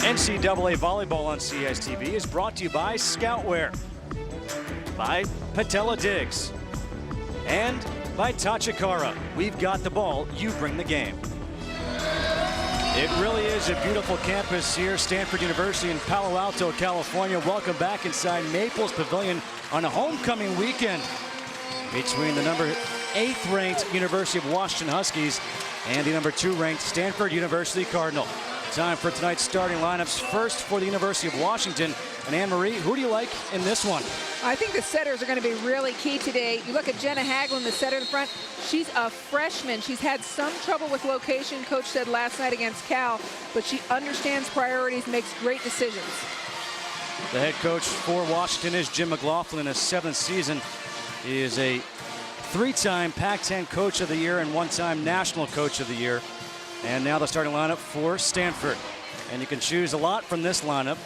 NCAA Volleyball on CSTV is brought to you by Scoutwear, by Patella Diggs, and by Tachikara. We've got the ball, you bring the game. It really is a beautiful campus here, Stanford University in Palo Alto, California. Welcome back inside Maples Pavilion on a homecoming weekend between the number 8th ranked University of Washington Huskies and the number 2 ranked Stanford University Cardinal. Time for tonight's starting lineups. First for the University of Washington. And Anne-Marie, who do you like in this one? I think the setters are going to be really key today. You look at Jenna Hagelin, the setter in the front. She's a freshman. She's had some trouble with location, coach said last night against Cal, but she understands priorities, makes great decisions. The head coach for Washington is Jim McLaughlin in his 7th season. He is a 3-time Pac-10 Coach of the Year and 1-time National Coach of the Year. And now the starting lineup for Stanford. And you can choose a lot from this lineup.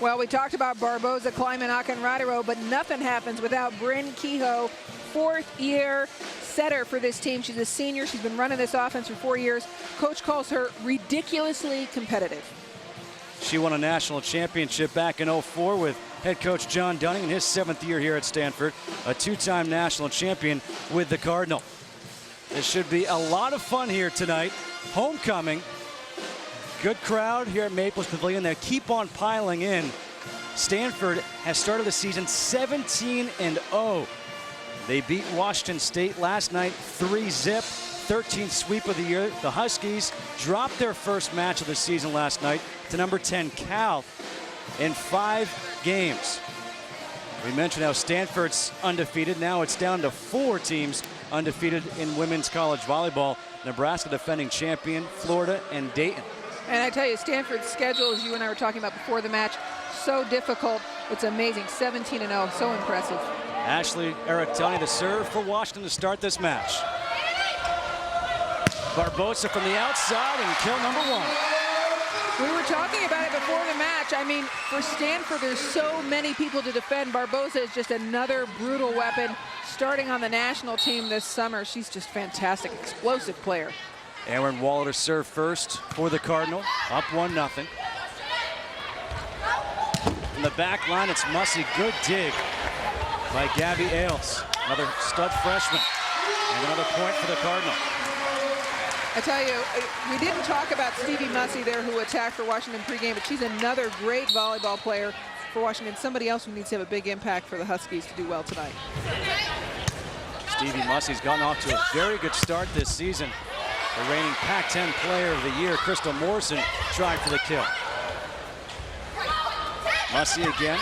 Well, we talked about Barboza, Kleiman, Akinradero, but nothing happens without Bryn Kehoe, 4th-year setter for this team. She's a senior. She's been running this offense for 4 years. Coach calls her ridiculously competitive. She won a national championship back in '04 with head coach John Dunning in his 7th year here at Stanford, a 2-time national champion with the Cardinal. This should be a lot of fun here tonight. Homecoming. Good crowd here at Maples Pavilion. They keep on piling in. Stanford has started the season 17-0. They beat Washington State last night 3-zip, 13th sweep of the year. The Huskies dropped their first match of the season last night to number 10 Cal in 5 games. We mentioned how Stanford's undefeated. Now it's down to 4 teams undefeated in women's college volleyball. Nebraska defending champion, Florida, and Dayton. And I tell you, Stanford's schedule, as you and I were talking about before the match, so difficult. It's amazing. 17-0, so impressive. Ashley Aractani, the serve for Washington to start this match. Barboza from the outside and kill number 1. We were talking about it before the match. I mean, for Stanford, there's so many people to defend. Barboza is just another brutal weapon. Starting on the national team this summer, she's just fantastic, explosive player. Aaron Waller to serve first for the Cardinal, up 1-0. In the back line, it's Mussey. Good dig by Gabby Ailes, another stud freshman, and another point for the Cardinal. I tell you, we didn't talk about Stevie Mussey there, who attacked for Washington pregame, but she's another great volleyball player for Washington. Somebody else who needs to have a big impact for the Huskies to do well tonight. Stevie Mussey's gotten off to a very good start this season. The reigning Pac-10 Player of the Year, Crystal Morrison, tried for the kill. Mussey again.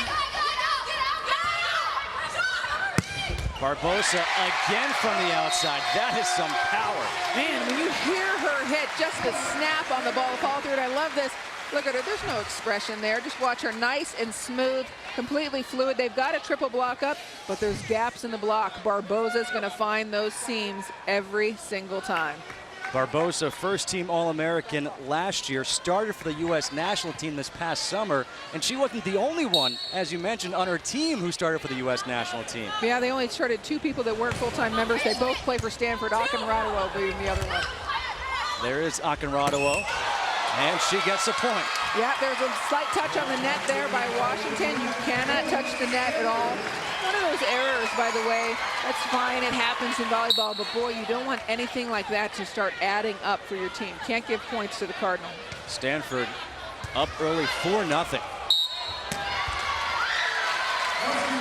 Barboza again from the outside. That is some power. Man, when you hear her hit just the snap on the ball, fall through it, I love this. Look at her, there's no expression there. Just watch her, nice and smooth, completely fluid. They've got a triple block up, but there's gaps in the block. Barboza's gonna find those seams every single time. Barboza, first-team All-American last year, started for the U.S. national team this past summer, and she wasn't the only one, as you mentioned, on her team who started for the U.S. national team. Yeah, they only started 2 people that weren't full-time members. They both play for Stanford. Akinradero being the other one. There is Akinradero, and she gets a point. Yeah, there's a slight touch on the net there by Washington. You cannot touch the net at all. One of those errors, by the way, that's fine. It happens in volleyball, but boy, you don't want anything like that to start adding up for your team. Can't give points to the Cardinal. Stanford up early 4-0.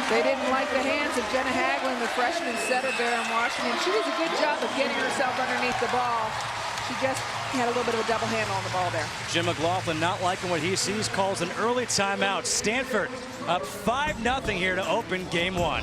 They didn't like the hands of Jenna Hagelin, the freshman setter there in Washington. She does a good job of getting herself underneath the ball. She just had a little bit of a double handle on the ball there. Jim McLaughlin not liking what he sees, calls an early timeout. Stanford up 5-0 here to open game 1.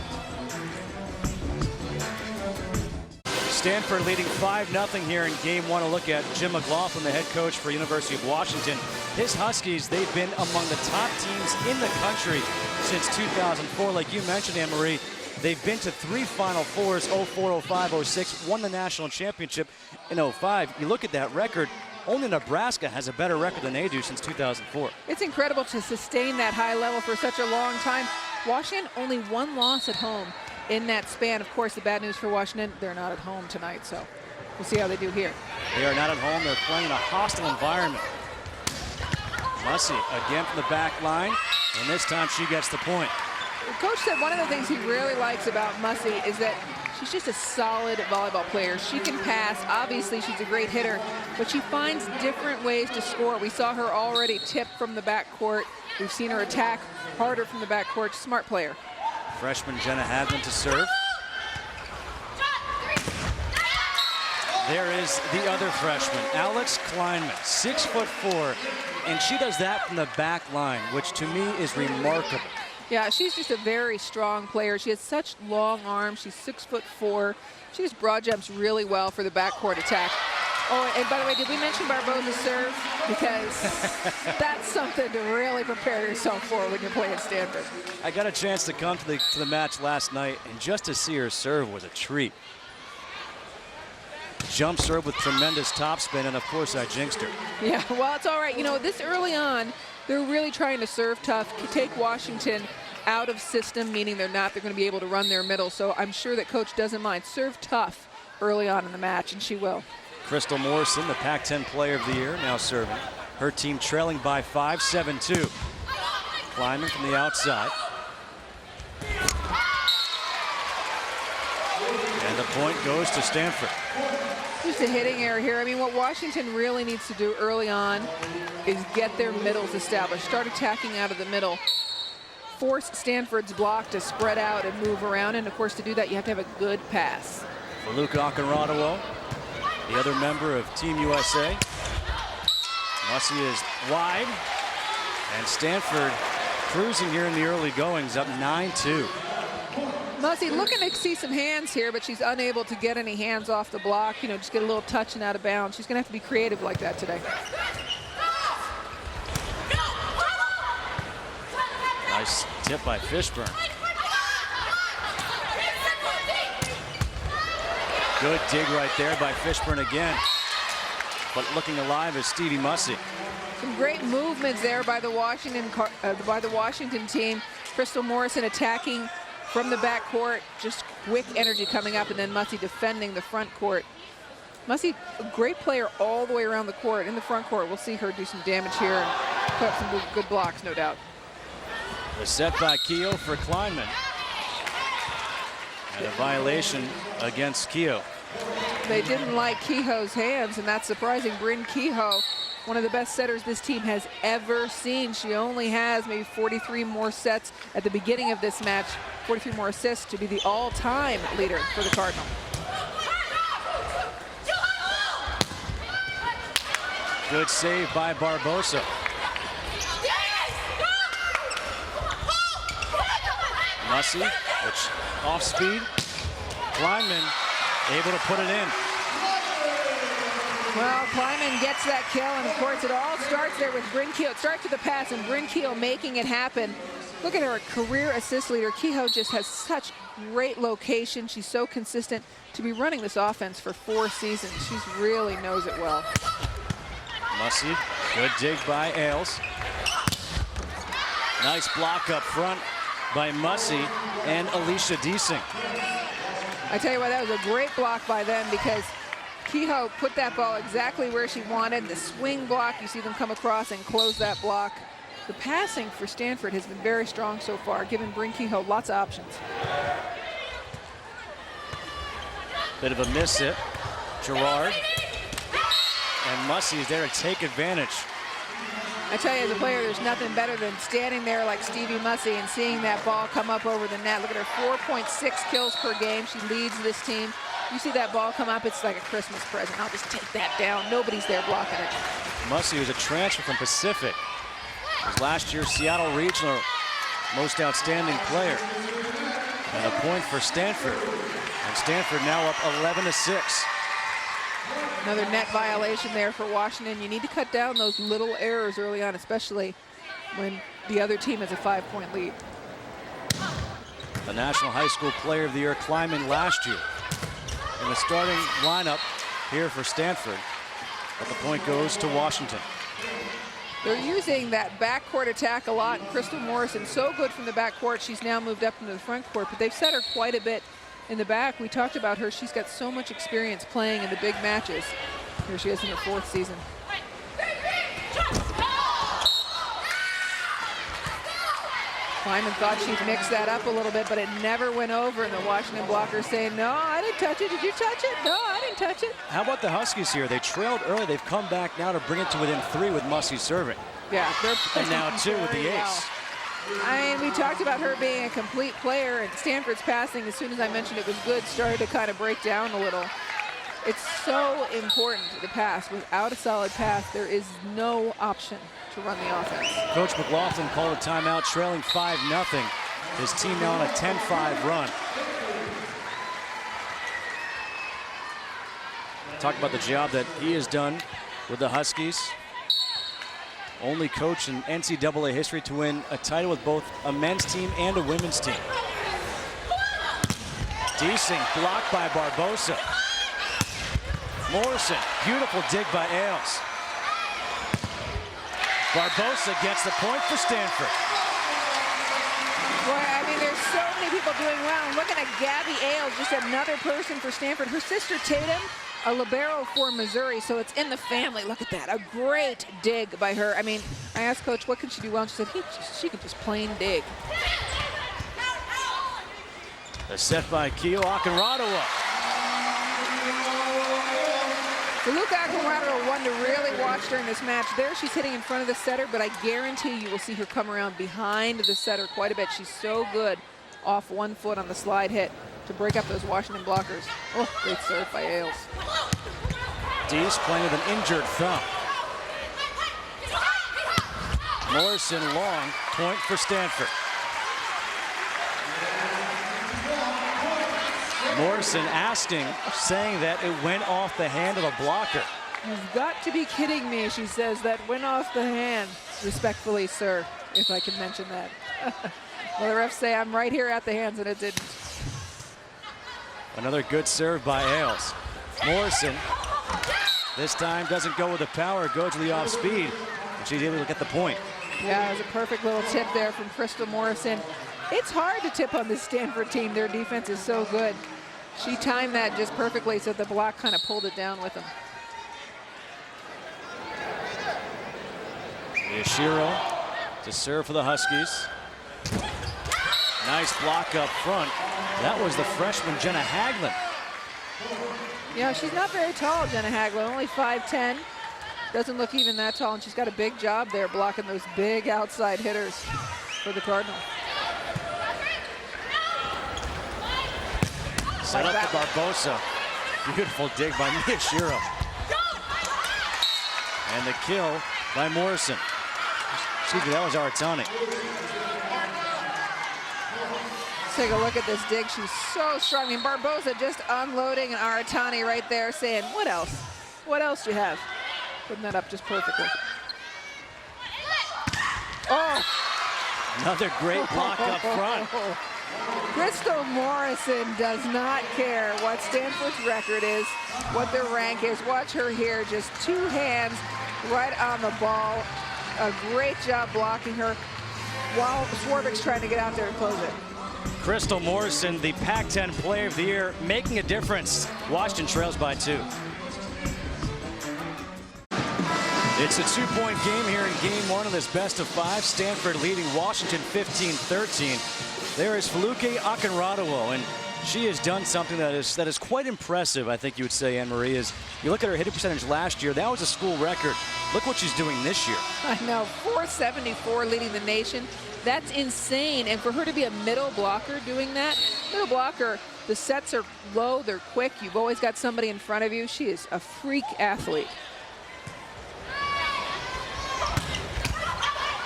Stanford leading 5-0 here in game 1. A look at Jim McLaughlin, the head coach for University of Washington. His Huskies, they've been among the top teams in the country since 2004. Like you mentioned, Anne-Marie, they've been to 3 Final Fours, 04, 05, 06, won the national championship in 05. You look at that record, only Nebraska has a better record than they do since 2004. It's incredible to sustain that high level for such a long time. Washington only 1 loss at home in that span. Of course, the bad news for Washington, they're not at home tonight, so we'll see how they do here. They are not at home. They're playing in a hostile environment. Mussey again from the back line, and this time she gets the point. The coach said one of the things he really likes about Mussey is that she's just a solid volleyball player. She can pass. Obviously, she's a great hitter, but she finds different ways to score. We saw her already tip from the backcourt. We've seen her attack harder from the backcourt. Smart player. Freshman Jenna Hadlin to serve. There is the other freshman, Alex Kleinman, 6'4", and she does that from the back line, which to me is remarkable. Yeah, she's just a very strong player. She has such long arms. She's 6'4". She just broad jumps really well for the backcourt attack. Oh, and by the way, did we mention Barboza's serve? Because that's something to really prepare yourself for when you're playing Stanford. I got a chance to come to the match last night, and just to see her serve was a treat. Jump serve with tremendous topspin, and of course I jinxed her. Yeah, well, it's all right. You know, this early on, they're really trying to serve tough, take Washington out of system, meaning they're going to be able to run their middle. So I'm sure that coach doesn't mind. Serve tough early on in the match, and she will. Crystal Morrison, the Pac-10 Player of the Year, now serving. Her team trailing by 5, 7-2. Kleinman from the outside. And the point goes to Stanford. Just a hitting error here. I mean, what Washington really needs to do early on is get their middles established. Start attacking out of the middle. Force Stanford's block to spread out and move around. And, of course, to do that, you have to have a good pass. For Luca Akinradawo, the other member of Team USA. Mussey is wide. And Stanford cruising here in the early goings, up 9-2. Mussey looking to see some hands here, but she's unable to get any hands off the block. You know, just get a little touch and out of bounds. She's going to have to be creative like that today. Nice tip by Fishburne. Good dig right there by Fishburne again. But looking alive is Stevie Mussey. Some great movements there by the Washington team. Crystal Morrison attacking from the backcourt, just quick energy coming up, and then Mussey defending the front court. Mussey, a great player all the way around the court. In the front court, we'll see her do some damage here and put up some good blocks, no doubt. The set by Kehoe for Kleinman. And a violation against Kehoe. They didn't like Kehoe's hands, and that's surprising. Bryn Kehoe, one of the best setters this team has ever seen. She only has maybe 43 more sets at the beginning of this match, 43 more assists to be the all-time leader for the Cardinal. Good save by Barbosa. Mussey, which off speed. Kleinman able to put it in. Well, Kleinman gets that kill, and of course it all starts there with Bryn Kehoe. It starts with the pass and Bryn Kehoe making it happen. Look at her career assist leader. Kehoe just has such great location. She's so consistent to be running this offense for 4 seasons. She really knows it well. Mussey, good dig by Ailes. Nice block up front by Mussey and Alicia Deasing. I tell you what, that was a great block by them because Kehoe put that ball exactly where she wanted. The swing block, you see them come across and close that block. The passing for Stanford has been very strong so far, giving Bryn Kehoe lots of options. Bit of a miss hit. Gerard. And Mussey is there to take advantage. I tell you, as a player, there's nothing better than standing there like Stevie Mussey and seeing that ball come up over the net. Look at her, 4.6 kills per game. She leads this team. You see that ball come up, it's like a Christmas present. I'll just take that down. Nobody's there blocking it. Mussey was a transfer from Pacific. Was last year's Seattle Regional most outstanding player. And a point for Stanford. And Stanford now up 11-6. Another net violation there for Washington. You need to cut down those little errors early on, especially when the other team has a 5-point lead. The National High School Player of the Year, Kleinman, last year. In the starting lineup here for Stanford. But the point goes to Washington. They're using that backcourt attack a lot, and Crystal Morrison so good from the backcourt. She's now moved up into the front court, but they've set her quite a bit in the back. We talked about her. She's got so much experience playing in the big matches. Here she is in her 4th season. Kleiman thought she'd mix that up a little bit, but it never went over. And the Washington blocker saying, no, I didn't touch it. Did you touch it? No, I didn't touch it. How about the Huskies here? They trailed early. They've come back now to bring it to within 3 with Mussey serving. Yeah, they're and now 2 with the ace. I mean, we talked about her being a complete player, and Stanford's passing, as soon as I mentioned it was good, started to kind of break down a little. It's so important to pass. Without a solid pass, there is no option to run the offense. Coach McLaughlin called a timeout, trailing 5-0. His team now on a 10-5 run. Talk about the job that he has done with the Huskies. Only coach in NCAA history to win a title with both a men's team and a women's team. Deasing blocked by Barbosa. Morrison, beautiful dig by Ailes. Barbosa gets the point for Stanford. Boy, I mean, there's so many people doing well. I'm looking at Gabby Ailes, just another person for Stanford. Her sister Tatum, a libero for Missouri, so it's in the family. Look at that, a great dig by her. I mean, I asked Coach, what can she do well? And she said, she can just plain dig. The set by Keo Akinradawa. Luka Akinradawa, one to really watch during this match. There she's hitting in front of the setter, but I guarantee you will see her come around behind the setter quite a bit. She's so good off 1 foot on the slide hit to break up those Washington blockers. Oh, great serve by Ailes. Dees playing with an injured thumb. Morrison long, point for Stanford. Morrison asking, saying that it went off the hand of a blocker. You've got to be kidding me, she says. That went off the hand. Respectfully, sir, if I can mention that. Well, the refs say I'm right here at the hands, and it didn't. Another good serve by Ailes. Morrison, this time doesn't go with the power, goes to the off speed, and she's able to get the point. Yeah, it was a perfect little tip there from Crystal Morrison. It's hard to tip on this Stanford team. Their defense is so good. She timed that just perfectly, so the block kind of pulled it down with them. Yashiro to serve for the Huskies. Nice block up front. That was the freshman Jenna Haglund. Yeah, she's not very tall, Jenna Haglund, only 5'10". Doesn't look even that tall, and she's got a big job there blocking those big outside hitters for the Cardinal. Set up for Barbosa. Beautiful dig by Miyashiro. And the kill by Morrison. Excuse me, that was Aratani. Let's take a look at this dig. She's so strong. I mean, Barbosa just unloading, and Aratani right there saying, what else? What else do you have? Putting that up just perfectly. Oh! Another great block up front. Crystal Morrison does not care what Stanford's record is, what their rank is. Watch her here, just 2 hands right on the ball. A great job blocking her while Swarbrick's trying to get out there and close it. Crystal Morrison, the Pac-10 Player of the Year, making a difference. Washington trails by 2. It's a 2-point game here in game 1 of this best of 5. Stanford leading Washington 15-13. There is Feluke Akinradawa, and she has done something that is quite impressive, I think you would say, Anne-Marie. Is you look at her hitting percentage last year, that was a school record. Look what she's doing this year. I know, 474 leading the nation. That's insane. And for her to be a middle blocker doing that, middle blocker, the sets are low, they're quick. You've always got somebody in front of you. She is a freak athlete.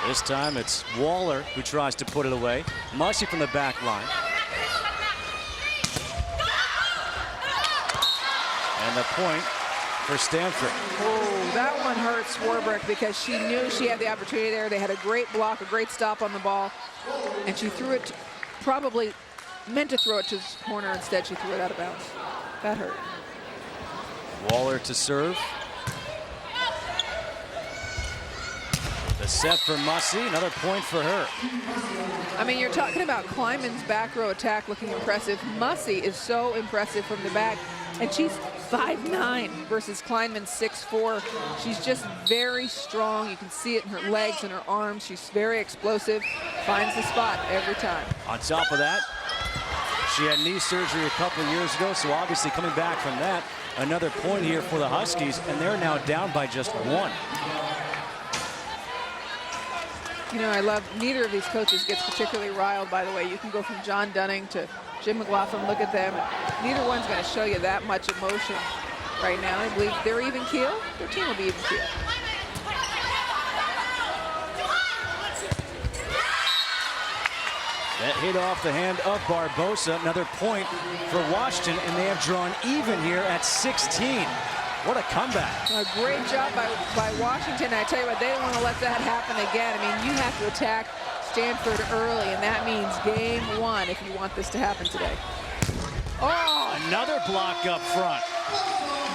This time it's Waller who tries to put it away. Mussey from the back line. And the point for Stanford. Oh, that one hurt Swarbrick because she knew she had the opportunity there. They had a great block, a great stop on the ball. And she threw it, probably meant to throw it to the corner. Instead, she threw it out of bounds. That hurt. Waller to serve. The set for Mussey, another point for her. I mean, you're talking about Kleiman's back row attack looking impressive. Mussey is so impressive from the back, and she's 5'9" versus Kleinman 6'4". She's just very strong. You can see it in her legs and her arms. She's very explosive, finds the spot every time. On top of that, she had knee surgery a couple of years ago, so obviously coming back from that, another point here for the Huskies, and they're now down by just 1. You know, I love, neither of these coaches gets particularly riled, by the way. You can go from John Dunning to Jim McLaughlin, look at them. Neither one's going to show you that much emotion right now. I believe they're even keel. Their team will be even keel. That hit off the hand of Barbosa. Another point for Washington, and they have drawn even here at 16. What a comeback. A great job by Washington. I tell you what, they don't want to let that happen again. I mean, you have to attack Stanford early, and that means game 1 if you want this to happen today. Oh! Another block up front.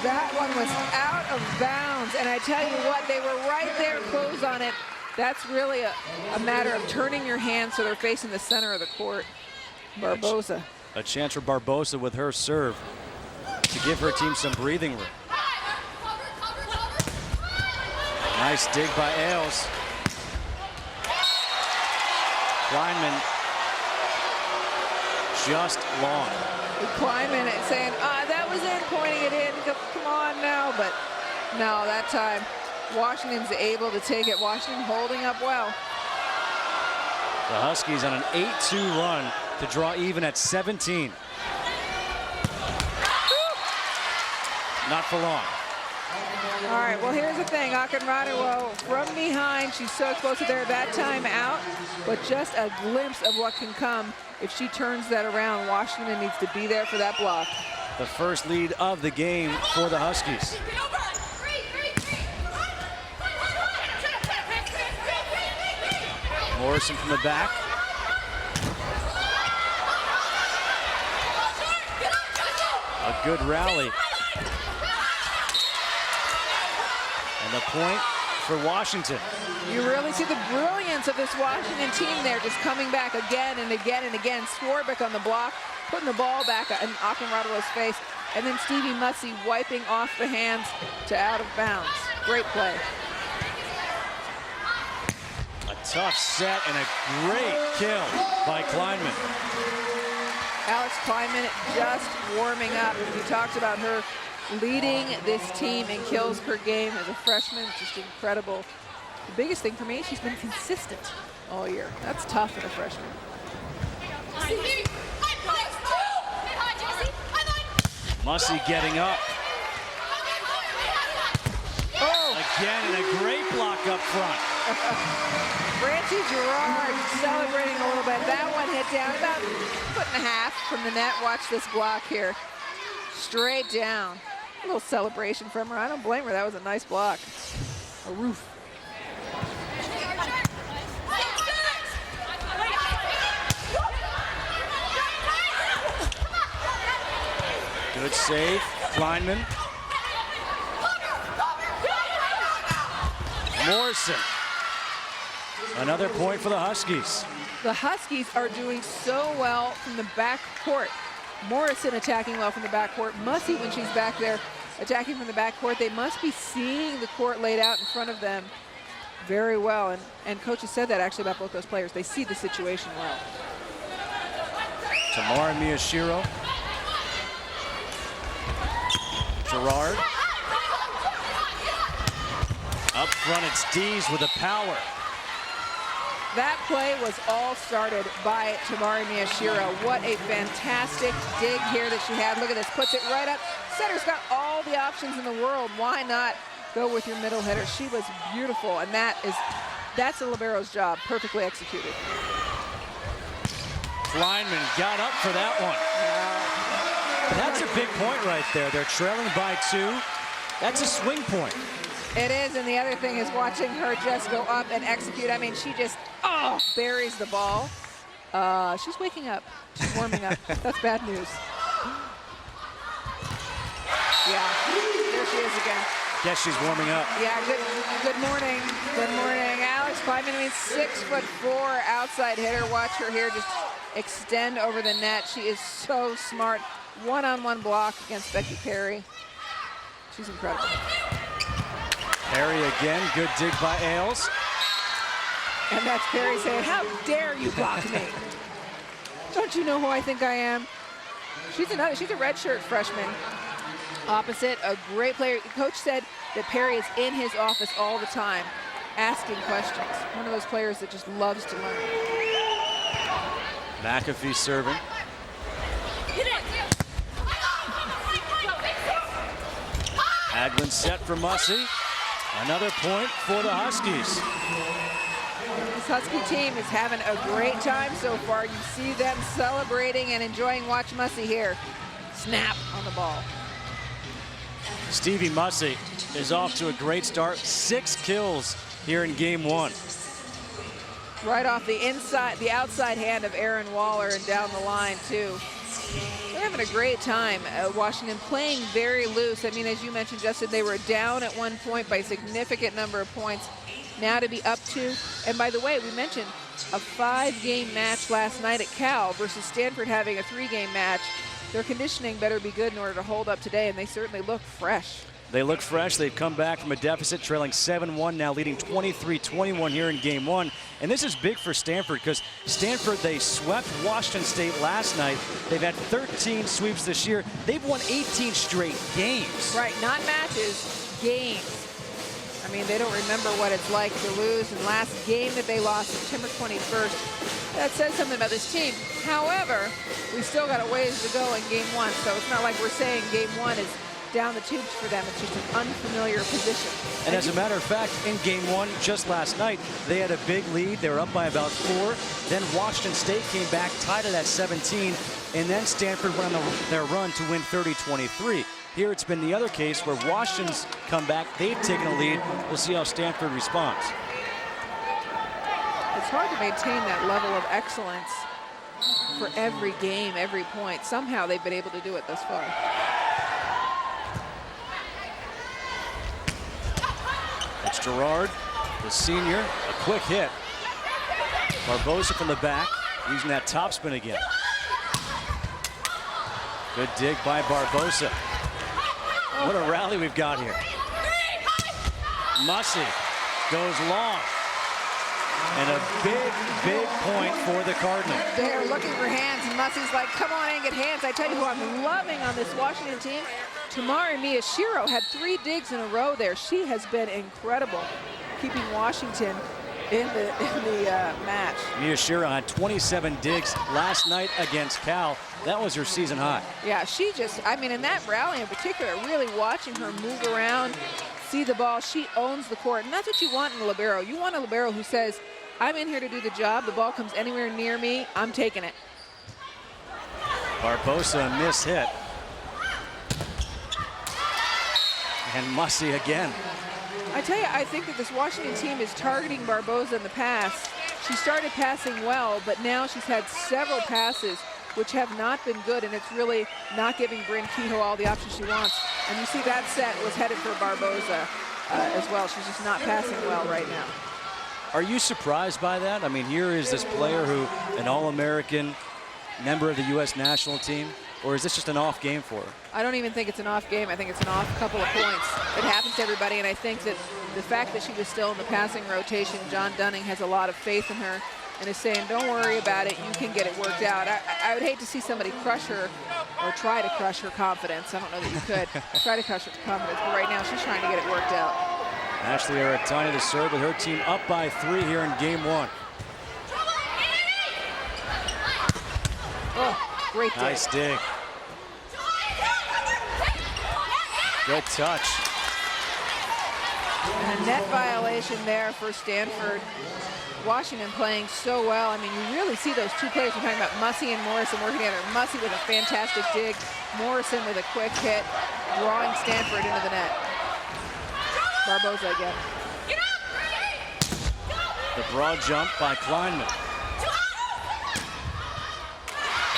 That one was out of bounds, and I tell you what, they were right there close on it. That's really a matter of turning your hands so they're facing the center of the court. Barbosa. A chance for Barbosa with her serve to give her team some breathing room. Nice dig by Ailes. Kleinman just long. Kleinman saying, that was in, pointing it in. Come on now, but no, that time Washington's able to take it. Washington holding up well. The Huskies on an 8-2 run to draw even at 17. Not for long. All right, well, here's the thing. Akinradu from behind. She's so close to there that time out, but just a glimpse of what can come if she turns that around. Washington needs to be there for that block. The first lead of the game for the Huskies. Morrison from the back. A good rally. And the point for Washington. You really see the brilliance of this Washington team there, just coming back again and again and again. Swarbrick on the block, putting the ball back in Akinradu's face, and then Stevie Mussey wiping off the hands to out of bounds. Great play. A tough set and a great kill by Kleinman. Alex Kleinman just warming up. We talked about her leading this team in kills per game as a freshman. Just incredible. The biggest thing for me, she's been consistent all year. That's tough for a freshman. Mussey getting up. Oh! Again, and a great block up front. Francie Gerard celebrating a little bit. That one hit down about a foot and a half from the net. Watch this block here. Straight down. A little celebration from her. I don't blame her. That was a nice block. A roof. Good save, Kleinman. Morrison. Another point for the Huskies. The Huskies are doing so well from the back court. Morrison attacking well from the back court. Mussey, when she's back there attacking from the back court, they must be seeing the court laid out in front of them very well. And coaches said that actually about both those players. They see the situation well. Tamara Miyashiro. Gerard. Up front, it's Dees with the power. That play was all started by Tamari Miyashiro. What a fantastic dig here that she had. Look at this, puts it right up. Setter's got all the options in the world. Why not go with your middle hitter? She was beautiful, and that's the libero's job, perfectly executed. Kleinman got up for that one. That's a big point right there. They're trailing by 2. That's a swing point. It is, and the other thing is watching her just go up and execute. I mean, she just, buries the ball. She's waking up. She's warming up. That's bad news. Yeah, there she is again. Guess she's warming up. Yeah, good morning. Good morning. Alex Kleinman, 6'4" outside hitter. Watch her here just extend over the net. She is so smart. One-on-one block against Becky Perry. She's incredible. Perry again, good dig by Ailes. And that's Perry saying, how dare you block me? Don't you know who I think I am? She's a redshirt freshman. Opposite, a great player. Coach said that Perry is in his office all the time, asking questions. One of those players that just loves to learn. McAfee serving. Haglund set for Mussey. Another point for the Huskies. This Husky team is having a great time so far. You see them celebrating and enjoying. Watch Mussey here. Snap on the ball. Stevie Mussey is off to a great start. 6 kills here in game 1. Right off the outside hand of Aaron Waller and down the line too. They're having a great time. Washington playing very loose. I mean, as you mentioned, Justin, they were down at one point by a significant number of points. Now to be up to, and by the way, we mentioned a 5-game match last night at Cal versus Stanford having a 3-game match. Their conditioning better be good in order to hold up today, and they certainly look fresh. They look fresh. They've come back from a deficit, trailing 7-1, now leading 23-21 here in game 1. And this is big for Stanford because Stanford, they swept Washington State last night. They've had 13 sweeps this year. They've won 18 straight games. Right, not matches, games. I mean, they don't remember what it's like to lose. And last game that they lost, September 21st, that says something about this team. However, we still got a ways to go in game 1, so it's not like we're saying game 1 is down the tubes for them. It's just an unfamiliar position. And as a matter of fact, in game 1, just last night, they had a big lead. They were up by about 4. Then Washington State came back, tied it at 17, and then Stanford went on their run to win 30-23. Here it's been the other case where Washington's come back. They've taken a lead. We'll see how Stanford responds. It's hard to maintain that level of excellence for every game, every point. Somehow they've been able to do it thus far. It's Gerard, the senior, a quick hit. Barbosa from the back, using that topspin again. Good dig by Barbosa. What a rally we've got here. Mussey goes long. And a big, big point for the Cardinals. They're looking for hands, and Mussey's like, come on in, get hands. I tell you who I'm loving on this Washington team. Tamari Miyashiro had 3 digs in a row there. She has been incredible, keeping Washington in the match. Miyashiro had 27 digs last night against Cal. That was her season high. Yeah, she just, I mean, in that rally in particular, really watching her move around, see the ball, she owns the court. And that's what you want in a libero. You want a libero who says, I'm in here to do the job. The ball comes anywhere near me, I'm taking it. Barbosa, a miss hit. And Mussey again. I tell you, I think that this Washington team is targeting Barbosa in the pass. She started passing well, but now she's had several passes which have not been good, and it's really not giving Bryn Kehoe all the options she wants. And you see that set was headed for Barbosa as well. She's just not passing well right now. Are you surprised by that? I mean, here is this player who, an All-American, member of the U.S. national team, or is this just an off game for her? I don't even think it's an off game. I think it's an off couple of points. It happens to everybody, and I think that the fact that she was still in the passing rotation, John Dunning has a lot of faith in her and is saying, don't worry about it, you can get it worked out. I would hate to see somebody crush her or try to crush her confidence. I don't know that you could try to crush her confidence, but right now she's trying to get it worked out. Ashley Aratani to serve with her team up by 3 here in game 1. Oh, great dig. Nice dig. Good touch. And a net violation there for Stanford. Washington playing so well. I mean, you really see those 2 players. We're talking about Mussey and Morrison working together. Mussey with a fantastic dig. Morrison with a quick hit, drawing Stanford into the net. Barbosa again. The broad jump by Kleinman.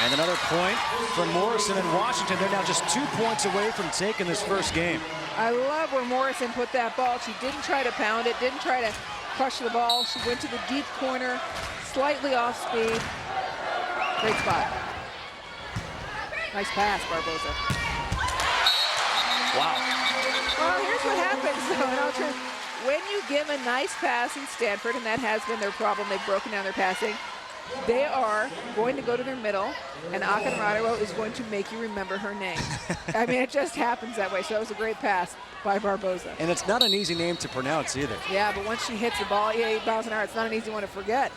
And another point from Morrison in Washington. They're now just 2 points away from taking this first game. I love where Morrison put that ball. She didn't try to pound it, didn't try to crush the ball. She went to the deep corner, slightly off speed. Great spot. Nice pass, Barbosa. Wow. Well, here's what happens, though, in all truth. When you give a nice pass in Stanford, and that has been their problem, they've broken down their passing, they are going to go to their middle, and Akinradawo is going to make you remember her name. I mean, it just happens that way. So it was a great pass by Barboza. And it's not an easy name to pronounce either. Yeah, but once she hits the ball 8 miles an hour, it's not an easy one to forget.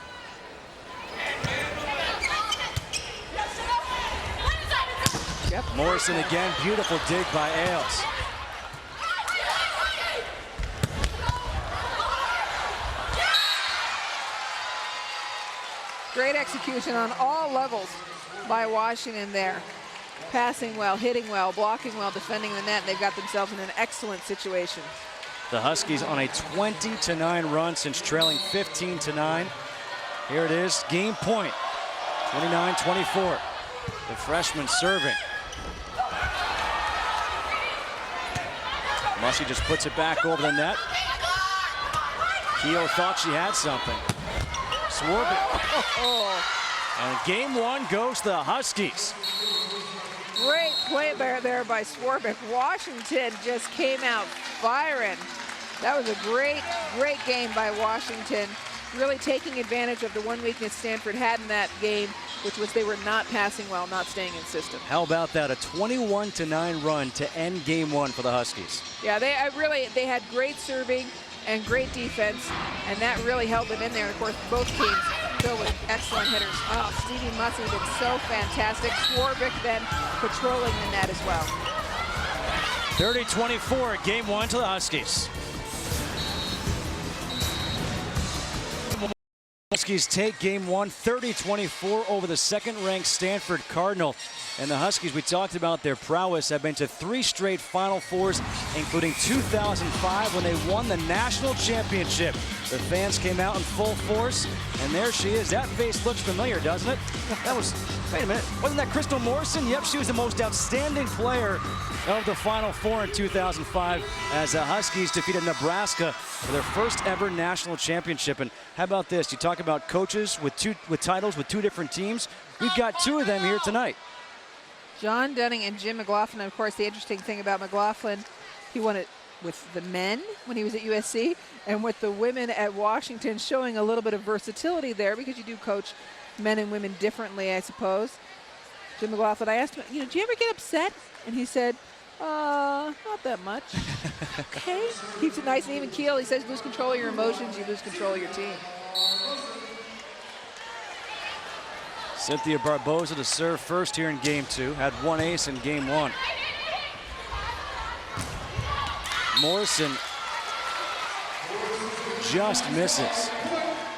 Yep. Morrison again, beautiful dig by Ailes. Great execution on all levels by Washington there. Passing well, hitting well, blocking well, defending the net, and they've got themselves in an excellent situation. The Huskies on a 20-9 run since trailing 15-9. Here it is, game point, 29-24. The freshman serving. Mussey just puts it back over the net. Keough thought she had something. Swarbrick. And game one goes to the Huskies. Great play there by Swarbrick. Washington just came out firing. That was a great, great game by Washington. Really taking advantage of the one weakness Stanford had in that game, which was they were not passing well, not staying in system. How about that? A 21-9 run to end game one for the Huskies. Yeah, they had great serving and great defense, and that really held them in there. And of course, both teams filled with excellent hitters. Oh, Stevie Mussey did so fantastic. Swarbrick then patrolling the net as well. 30-24, game one to the Huskies. Huskies take game one, 30-24 over the second-ranked Stanford Cardinal. And the Huskies, we talked about their prowess, have been to 3 straight Final Fours, including 2005 when they won the national championship. The fans came out in full force, and there she is. That face looks familiar, doesn't it? That was, wait a minute, wasn't that Crystal Morrison? Yep, she was the most outstanding player of the Final Four in 2005 as the Huskies defeated Nebraska for their first ever national championship. And how about this? You talk about coaches with titles with 2 different teams. We've got 2 of them here tonight. John Dunning and Jim McLaughlin. Of course, the interesting thing about McLaughlin, he won it with the men when he was at USC, and with the women at Washington, showing a little bit of versatility there because you do coach men and women differently, I suppose. Jim McLaughlin, I asked him, do you ever get upset? And he said, not that much. Okay. Keeps it nice and even keel. He says, lose control of your emotions, you lose control of your team. Cynthia Barboza to serve first here in game 2. Had 1 ace in game 1. Morrison just misses.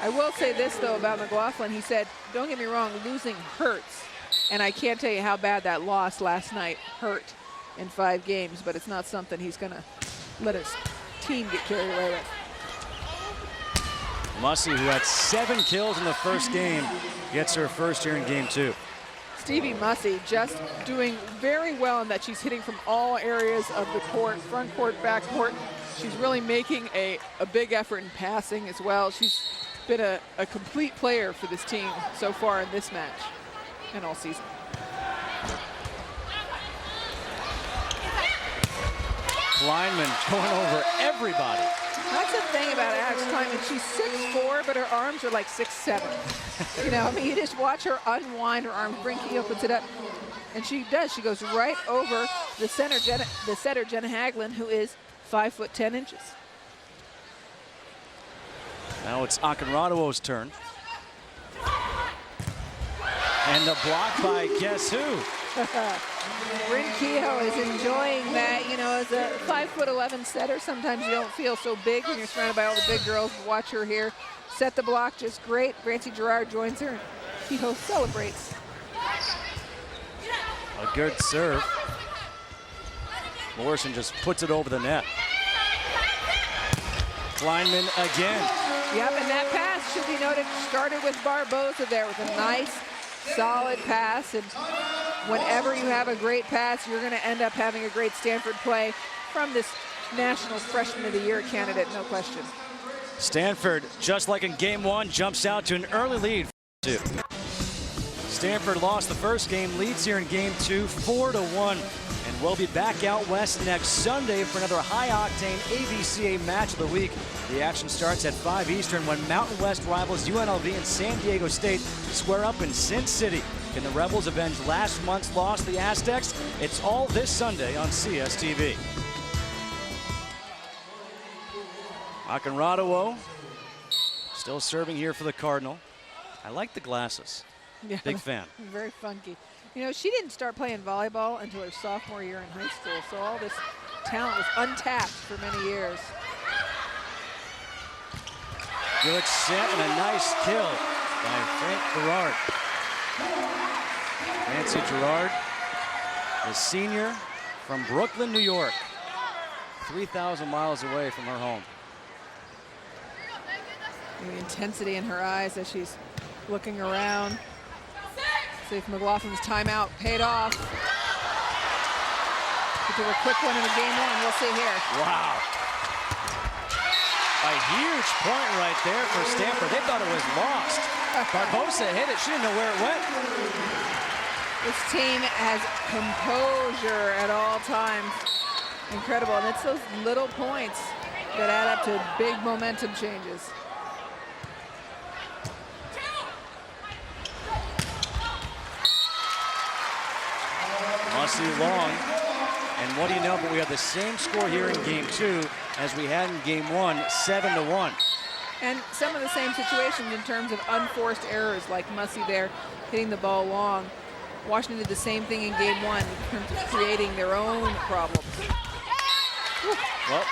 I will say this, though, about McLaughlin. He said, don't get me wrong, losing hurts. And I can't tell you how bad that loss last night hurt in 5 games, but it's not something he's going to let his team get carried away with. Mussey, who had 7 kills in the first game, gets her first here in game 2. Stevie Mussey just doing very well in that she's hitting from all areas of the court, front court, back court. She's really making a big effort in passing as well. She's been a complete player for this team so far in this match and all season. Kleinman going over everybody. That's the thing about Alex Kleinman. She's 6'4", but her arms are like 6'7". I mean, you just watch her unwind her arms. Bryn Keough puts it up, and she does. She goes right over the setter, Jenna Hagelin, who is 5'10". Now it's Akinradawo's turn. And the block by guess who? Bryn Keough is enjoying that. As a 5'11" setter, sometimes you don't feel so big when you're surrounded by all the big girls. Watch her here. Set the block just great. Grancy Gerard joins her, and Keough celebrates. A good serve. Morrison just puts it over the net. Kleinman again. Yep, and that pass, should be noted, started with Barboza there with a nice, solid pass. And whenever you have a great pass, you're going to end up having a great Stanford play from this National Freshman of the Year candidate, no question. Stanford, just like in game 1, jumps out to an early lead. Stanford lost the first game, leads here in game 2, 4-1. And we'll be back out west next Sunday for another high-octane AVCA match of the week. The action starts at 5 Eastern when Mountain West rivals UNLV and San Diego State square up in Sin City. Can the Rebels avenge last month's loss to the Aztecs? It's all this Sunday on CSTV. Akinradawo still serving here for the Cardinal. I like the glasses. Yeah, big fan. Very funky. You know, she didn't start playing volleyball until her sophomore year in high school, so all this talent was untapped for many years. Good set and a nice kill by Frank Gerard. Nancy Gerard, the senior from Brooklyn, New York, 3,000 miles away from her home. The intensity in her eyes as she's looking around. See if McLaughlin's timeout paid off. She took a quick one in the game one. We'll see here. Wow. A huge point right there for Stanford. They thought it was lost. Barbosa hit it. She didn't know where it went. This team has composure at all times. Incredible. And it's those little points that add up to big momentum changes. Mossy long, and what do you know, but we have the same score here in game 2 as we had in game 1, 7-1. And some of the same situations in terms of unforced errors, like Mussy there hitting the ball long. Washington did the same thing in game 1 in terms of creating their own problems. Well,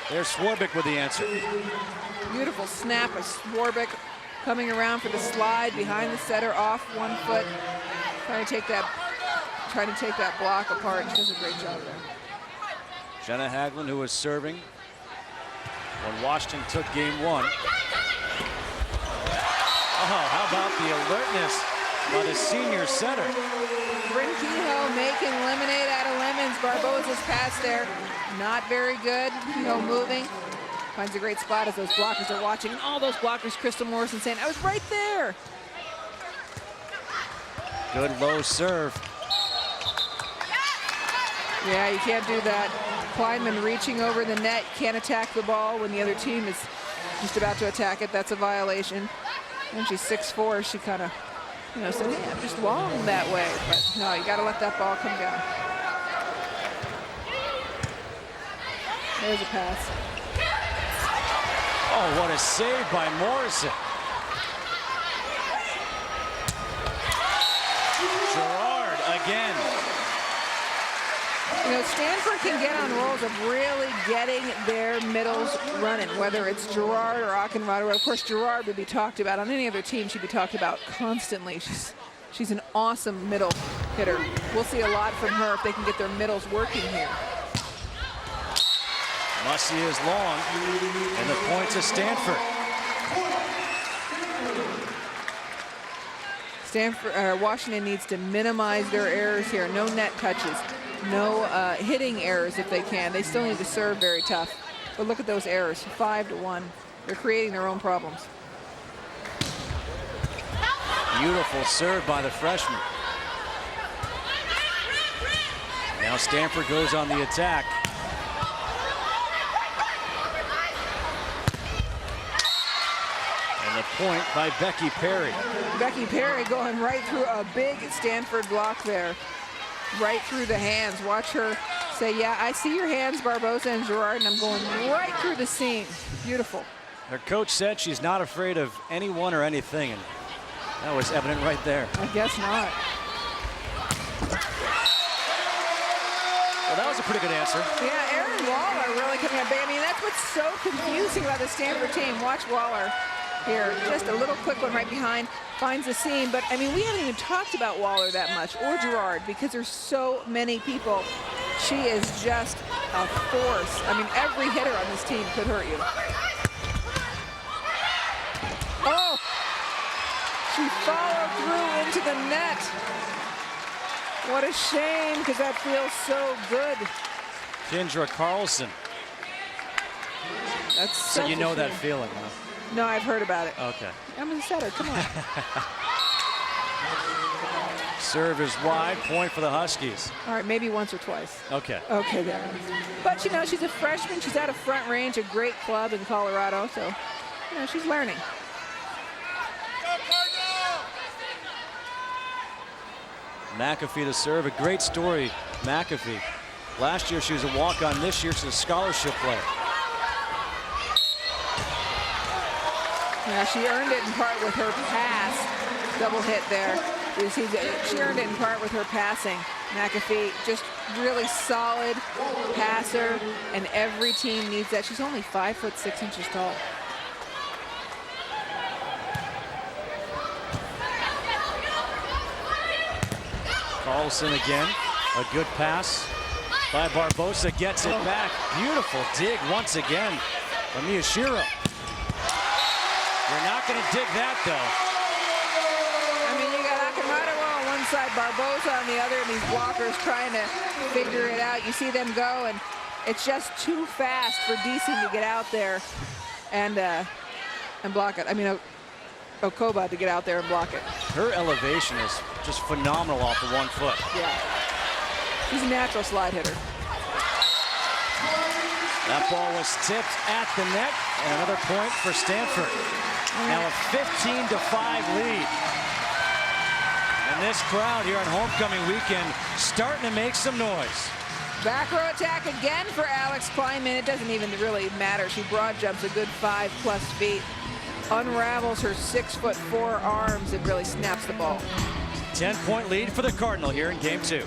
there's Swarbrick with the answer. Beautiful snap of Swarbrick coming around for the slide behind the setter, off 1 foot, trying to take that block apart. She does a great job there. Jenna Haglund, who was serving when Washington took game 1. Oh, how about the alertness by the senior setter? Bryn Kehoe making lemonade out of lemons. Barbosa's pass there, not very good. Kehoe moving, finds a great spot as those blockers are watching. And all those blockers, Crystal Morrison saying, I was right there. Good low serve. Yeah, you can't do that. Kleinman reaching over the net, can't attack the ball when the other team is just about to attack it. That's a violation. And she's 6'4", she kind of, you know, said, yeah, I'm just long that way. But no, you got to let that ball come down. There's a pass. Oh, what a save by Morrison. Gerard again. You know, Stanford can get on rolls of really getting their middles running, whether it's Gerard or Akinradawo. Of course, Gerard would be talked about. On any other team, she'd be talked about constantly. She's an awesome middle hitter. We'll see a lot from her if they can get their middles working here. Mussy is long, and the point to Stanford. Washington needs to minimize their errors here. No net touches, no hitting errors if they can. They still need to serve very tough. But look at those errors, 5-1. They're creating their own problems. Beautiful serve by the freshman. Now Stanford goes on the attack. And the point by Becky Perry. Becky Perry going right through a big Stanford block there. Right through the hands. Watch her say, yeah, I see your hands, Barbosa and Gerard, and I'm going right through the seam. Beautiful. Her coach said she's not afraid of anyone or anything, and that was evident right there. I guess not. Well, that was a pretty good answer. Yeah, Erin Waller really coming up big. I mean, that's what's so confusing about the Stanford team. Watch Waller here. Just a little quick one right behind. Finds the seam. But, I mean, we haven't even talked about Waller that much, or Gerard, because there's so many people. She is just a force. I mean, every hitter on this team could hurt you. Oh! She followed through into the net. What a shame, because that feels so good. Kendra Carlson. That's so you know that feeling, huh? No, I've heard about it. Okay. I'm a setter, come on. Serve is wide, point for the Huskies. All right, maybe once or twice. Okay. Okay, there. But, you know, she's a freshman. She's out of Front Range, a great club in Colorado. So, you know, she's learning. McAfee to serve. A great story, McAfee. Last year she was a walk-on. This year she's a scholarship player. Yeah, she earned it in part with her pass. Double hit there. She earned it in part with her passing. McAfee, just really solid passer, and every team needs that. She's only 5'6" tall. Carlson again. A good pass by Barbosa. Gets it back. Beautiful dig once again from Miyashiro. You're not going to dig that, though. I mean, you got Akinradawa on one side, Barbosa on the other, and these blockers trying to figure it out. You see them go, and it's just too fast for Deason to get out there and block it. I mean, Okoba to get out there and block it. Her elevation is just phenomenal off the 1 foot. Yeah. She's a natural slide hitter. That ball was tipped at the net, and another point for Stanford. Now a 15-5 lead. And this crowd here on homecoming weekend starting to make some noise. Back row attack again for Alex Kleinman. It doesn't even really matter. She broad jumps a good 5+ feet. Unravels her 6'4" arms and really snaps the ball. 10-point lead for the Cardinal here in game 2.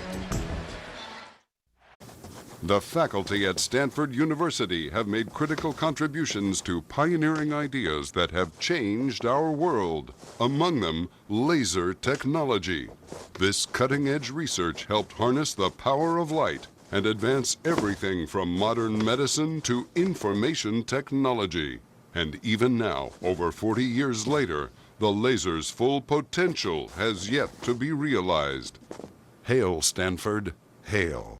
The faculty at Stanford University have made critical contributions to pioneering ideas that have changed our world. Among them, laser technology. This cutting-edge research helped harness the power of light and advance everything from modern medicine to information technology. And even now, over 40 years later, the laser's full potential has yet to be realized. Hail, Stanford, hail.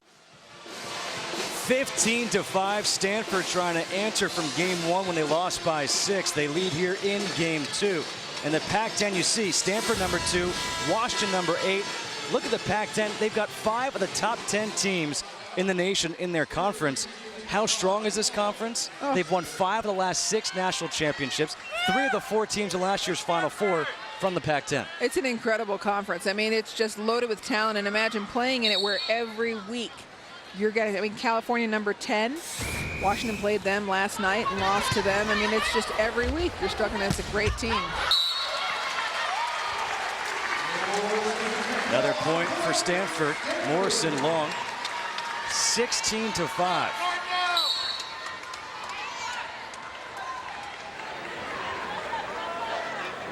15-5, Stanford trying to answer from game 1 when they lost by 6. They lead here in game 2. And the Pac-10, you see, Stanford number 2, Washington number 8. Look at the Pac-10. They've got 5 of the top 10 teams in the nation in their conference. How strong is this conference? Oh. They've won 5 of the last 6 national championships, 3 of the 4 teams in last year's Final Four from the Pac-10. It's an incredible conference. I mean, it's just loaded with talent, and imagine playing in it where every week you're getting, I mean, California number 10, Washington played them last night and lost to them. I mean, it's just every week you're stuck against a great team. Another point for Stanford. Morrison long. 16-5.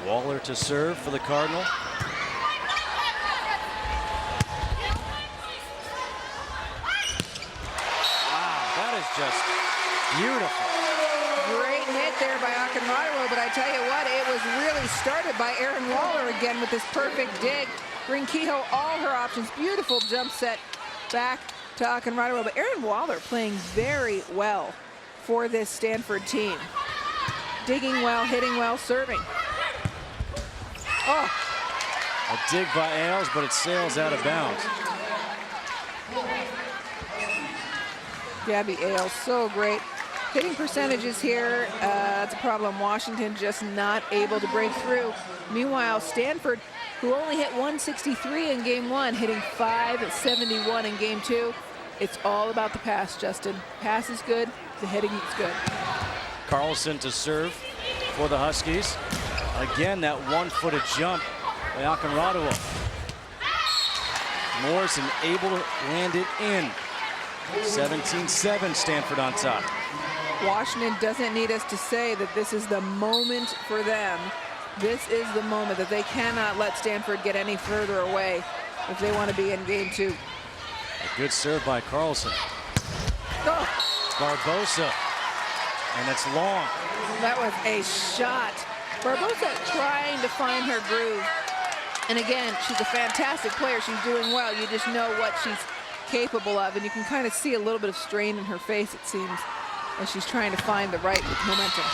Waller to serve for the Cardinal. Just beautiful. Great hit there by Akinradawa, but I tell you what, it was really started by Erin Waller again with this perfect dig. Bring Kehoe all her options. Beautiful jump set back to Akinradawa, but Erin Waller playing very well for this Stanford team. Digging well, hitting well, serving. Oh. A dig by Ailes, but it sails out of bounds. Gabby Ailes, so great. Hitting percentages here, that's a problem. Washington just not able to break through. Meanwhile, Stanford, who only hit 163 in game 1, hitting 571 in game 2. It's all about the pass, Justin. Pass is good, the hitting is good. Carlson to serve for the Huskies. Again, that one-footed jump by Akinradawa. Morrison able to land it in. 17-7, Stanford on top. Washington doesn't need us to say that this is the moment for them. This is the moment that they cannot let Stanford get any further away if they want to be in game 2. A good serve by Carlson. Oh. Barbosa, and it's long. That was a shot. Barbosa trying to find her groove. And again, she's a fantastic player. She's doing well. You just know what she's capable of, and you can kind of see a little bit of strain in her face, it seems, as she's trying to find the right momentum.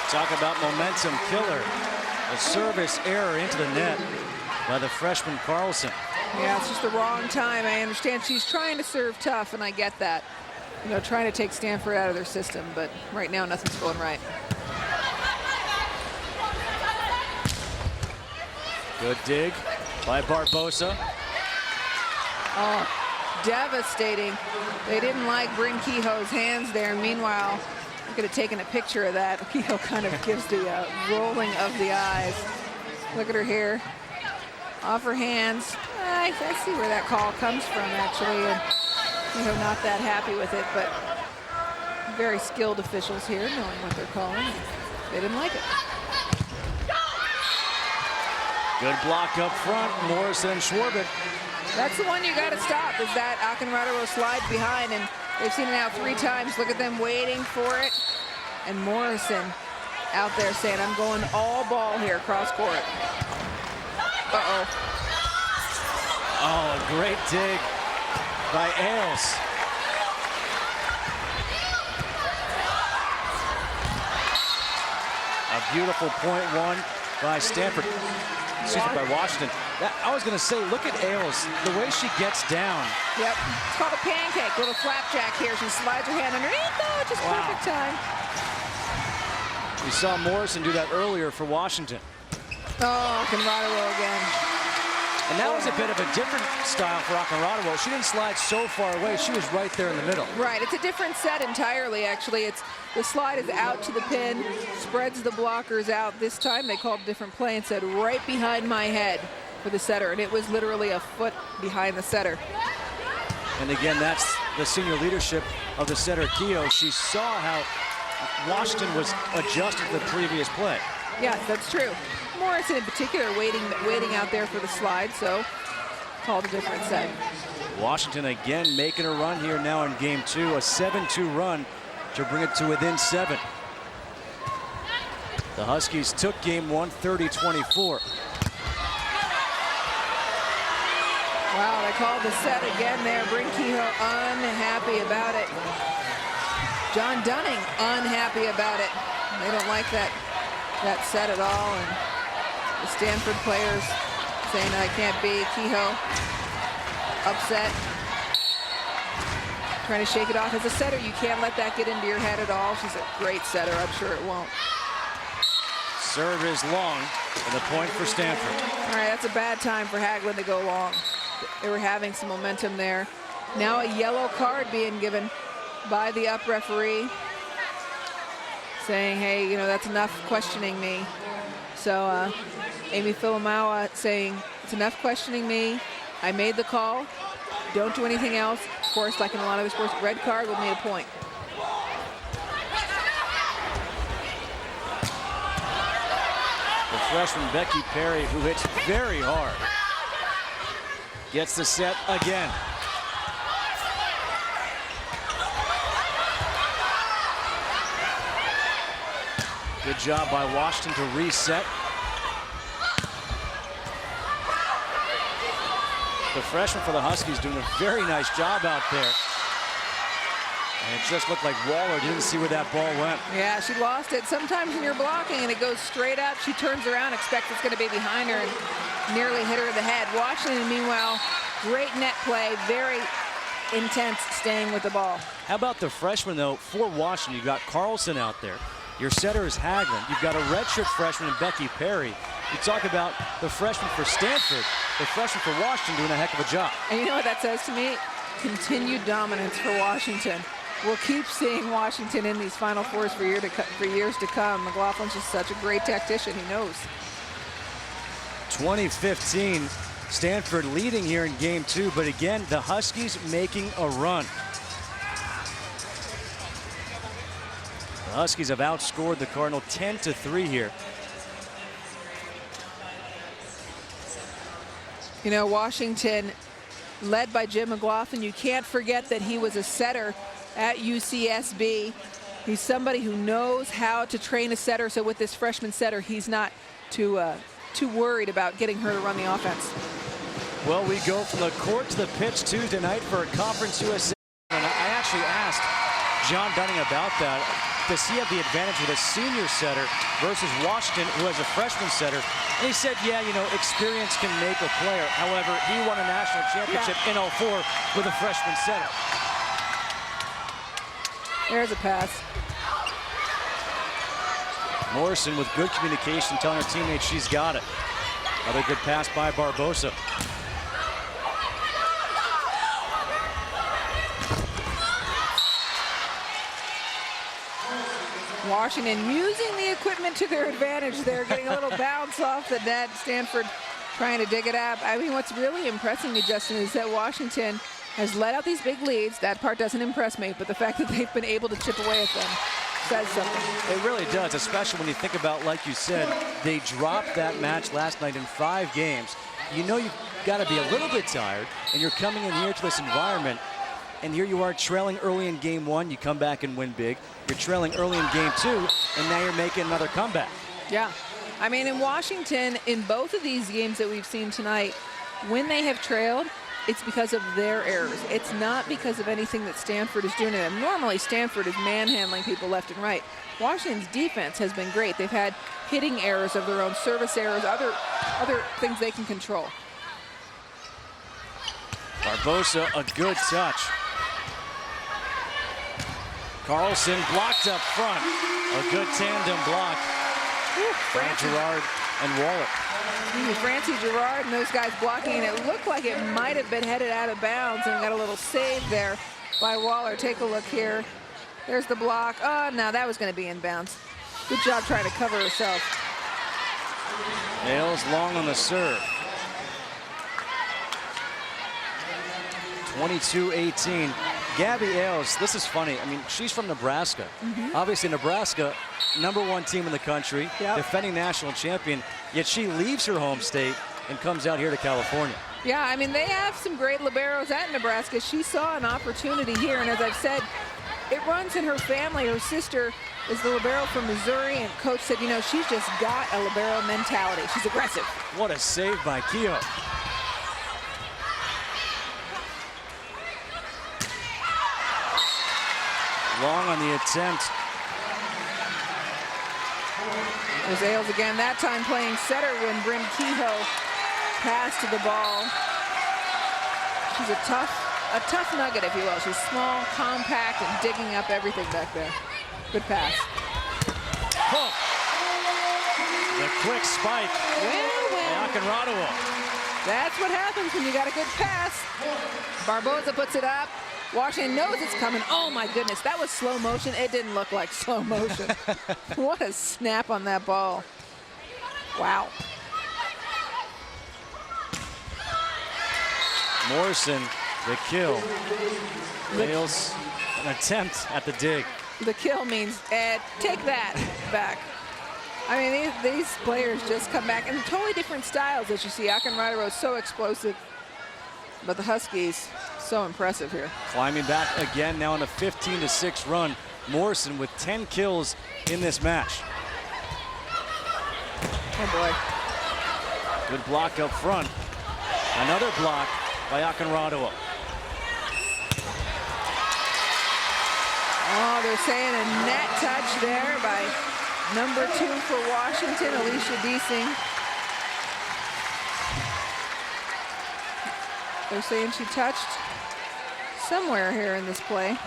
Talk about momentum killer. A service error into the net. by the freshman Carlson. Yeah, it's just the wrong time. I understand she's trying to serve tough, and I get that. You know, trying to take Stanford out of their system, but right now nothing's going right. Good dig by Barbosa. Oh, devastating. They didn't like Bryn Kehoe's hands there. Meanwhile, I could have taken a picture of that. Kehoe kind of gives the rolling of the eyes. Look at her here. Off her hands. I see where that call comes from, actually. And Kehoe not that happy with it, but very skilled officials here, knowing what they're calling. They didn't like it. Good block up front. Morrison and Schwarber. That's the one you got to stop, is that Akinrado slides behind, and they've seen it now 3 times. Look at them waiting for it. And Morrison out there saying, I'm going all ball here, cross court. Uh-oh. Oh, a great dig by Ailes. A beautiful point one by Stanford. Excuse me, by Washington. I was going to say, look at Ailes, the way she gets down. Yep, it's called a pancake, little flapjack here. She slides her hand underneath, oh, just perfect time. We saw Morrison do that earlier for Washington. Oh, Akinrado again. And that was a bit of a different style for Akinrado. She didn't slide so far away. She was right there in the middle. Right, it's a different set entirely, actually. The slide is out to the pin, spreads the blockers out. This time they called a different play and said right behind my head for the setter, and it was literally a foot behind the setter. And again, that's the senior leadership of the setter, Kehoe. She saw how Washington was adjusted to the previous play. Yeah, that's true. Morrison in particular waiting out there for the slide, so called a different set. Washington again making a run here now in game 2, a 7-2 run to bring it to within 7. The Huskies took game 1, 30-24. Wow, they called the set again there. Bryn Kehoe unhappy about it. John Dunning unhappy about it. They don't like that set at all. And the Stanford players saying I can't be. Kehoe upset. Trying to shake it off. As a setter, you can't let that get into your head at all. She's a great setter. I'm sure it won't. Serve is long, and the point for Stanford. All right, that's a bad time for Hagelin to go long. They were having some momentum there. Now a yellow card being given by the up referee, saying, hey, you know, that's enough questioning me. So Amy Filamawa saying, it's enough questioning me. I made the call. Don't do anything else. Of course, like in a lot of the sports, red card will mean a point. The freshman Becky Perry, who hits very hard, gets the set again. Good job by Washington to reset. The freshman for the Huskies doing a very nice job out there. And it just looked like Waller didn't see where that ball went. Yeah, she lost it. Sometimes when you're blocking and it goes straight up, she turns around, expects it's going to be behind her, and nearly hit her in the head. Washington, meanwhile, great net play, very intense staying with the ball. How about the freshman, though, for Washington? You've got Carlson out there. Your setter is Hagelin. You've got a redshirt freshman in Becky Perry. You talk about the freshman for Stanford, the freshman for Washington doing a heck of a job. And you know what that says to me? Continued dominance for Washington. We'll keep seeing Washington in these Final Fours for years to come. McLaughlin's just such a great tactician. He knows. 2015, Stanford leading here in game 2, but again, the Huskies making a run. The Huskies have outscored the Cardinal 10-3 here. You know, Washington, led by Jim McLaughlin, you can't forget that he was a setter at UCSB. He's somebody who knows how to train a setter, so with this freshman setter, he's not too worried about getting her to run the offense. Well, we go from the court to the pitch Tuesday night for a Conference USA. And I actually asked John Dunning about that. does he have the advantage with a senior setter versus Washington, who has a freshman setter? And he said, yeah, you know, experience can make a player. However, he won a national championship in 04 with a freshman setter. There's a pass. Morrison with good communication, telling her teammates she's got it. Another good pass by Barbosa. Washington using the equipment to their advantage there, getting a little bounce off the net. Stanford trying to dig it up. I mean, what's really impressing me, Justin, is that Washington has let out these big leads. That part doesn't impress me, but the fact that they've been able to chip away at them says something. It really does, especially when you think about, like you said, they dropped that match last night in 5 games. You know you've got to be a little bit tired, and you're coming in here to this environment, and here you are trailing early in game 1. You come back and win big. You're trailing early in game 2, and now you're making another comeback. Yeah. I mean, in Washington, in both of these games that we've seen tonight, when they have trailed, it's because of their errors. It's not because of anything that Stanford is doing to them. Normally, Stanford is manhandling people left and right. Washington's defense has been great. They've had hitting errors of their own, service errors, other things they can control. Barbosa, a good touch. Carlson blocked up front. A good tandem block. Fran Gerard and Waller. Francie Gerard and those guys blocking, and it looked like it might have been headed out of bounds, and got a little save there by Waller. Take a look here. There's the block. Oh, no, that was going to be in bounds. Good job trying to cover herself. Ailes long on the serve. 22-18. Gabby Ailes, this is funny. I mean, she's from Nebraska. Obviously, Nebraska, #1 team in the country, defending national champion, yet she leaves her home state and comes out here to California. Yeah, I mean, they have some great liberos at Nebraska. She saw an opportunity here, and as I've said, it runs in her family. Her sister is the libero from Missouri, and coach said, you know, she's just got a libero mentality. She's aggressive. What a save by Kehoe. Long on the attempt. There's Ailes again, that time playing setter when Bryn Kehoe passed to the ball. She's a tough nugget, if you will. She's small, compact, and digging up everything back there. Good pass. Oh. The quick spike. Well. Akinradawa. That's what happens when you got a good pass. Barbosa puts it up. Washington knows it's coming. Oh, my goodness. That was slow motion. It didn't look like slow motion. What a snap on that ball. Wow. Morrison, the kill. Ailes, an attempt at the dig. The kill means, take that back. I mean, these players just come back in totally different styles, as you see. Akinradawa is so explosive, but the Huskies, so impressive here. Climbing back again now on a 15-6 run. Morrison with 10 kills in this match. Oh, boy. Good block up front. Another block by Akinradawa. Oh, they're saying a net touch there by #2 for Washington, Alicia Deasing. They're saying she touched somewhere here in this play.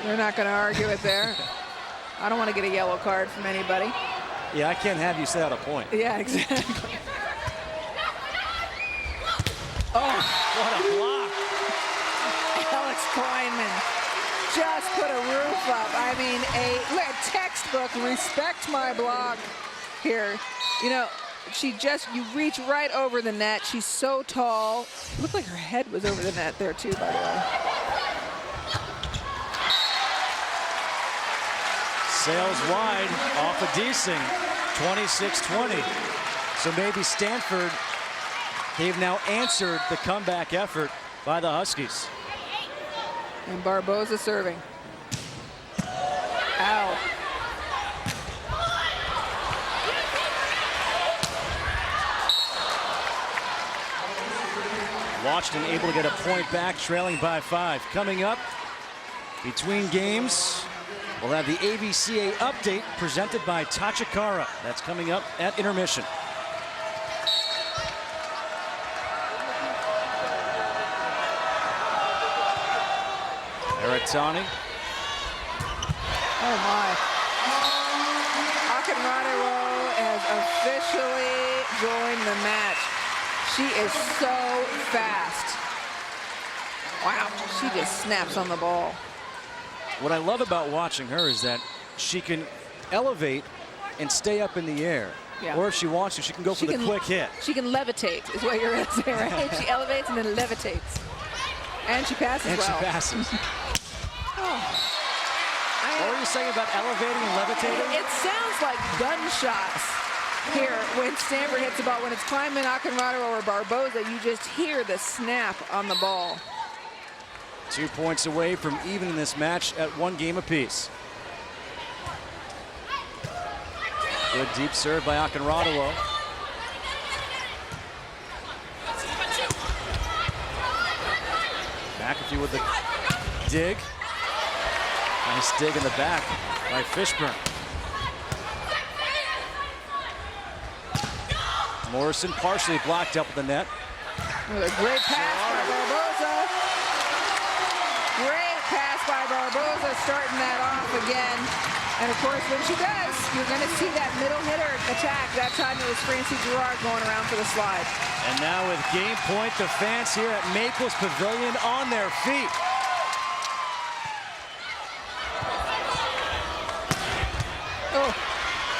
They're not going to argue it there. I don't want to get a yellow card from anybody. Yeah, I can't have you set out a point. Yeah, exactly. Oh, what a block. Alex Kleinman just put a roof up. I mean, a textbook, respect my block here. You know, you reach right over the net. She's so tall. It looked like her head was over the net there too, by the way. Sails wide off of Deasing, 26-20. So maybe Stanford, they've now answered the comeback effort by the Huskies. And Barbosa serving. Ow. Washington able to get a point back, trailing by 5. Coming up, Between games, we'll have the AVCA update presented by Tachikara. That's coming up at intermission. Aratani. Oh my. Akinradero has officially joined the match. She is so fast. Wow, she just snaps on the ball. What I love about watching her is that she can elevate and stay up in the air. Yeah. Or if she wants to, she can go for the quick hit. She can levitate, is what you're going to say, right? She elevates and then levitates. And she passes And well. she passes. Oh. What were you saying about elevating and levitating? It sounds like gunshots here when Stanford hits the ball. When it's Kleinman, Akinradero, or Barboza, you just hear the snap on the ball. 2 points away from even in this match at 1 game apiece. Good deep serve by Akinradero. McAfee with the dig. Nice dig in the back by Fishburne. Morrison partially blocked up with the net. With a great pass by Barboza. Great pass by Barboza, starting that off again. And of course, when she does, you're going to see that middle hitter attack. That time it was Francie Gerard going around for the slide. And now with game point, the fans here at Maples Pavilion on their feet. Oh,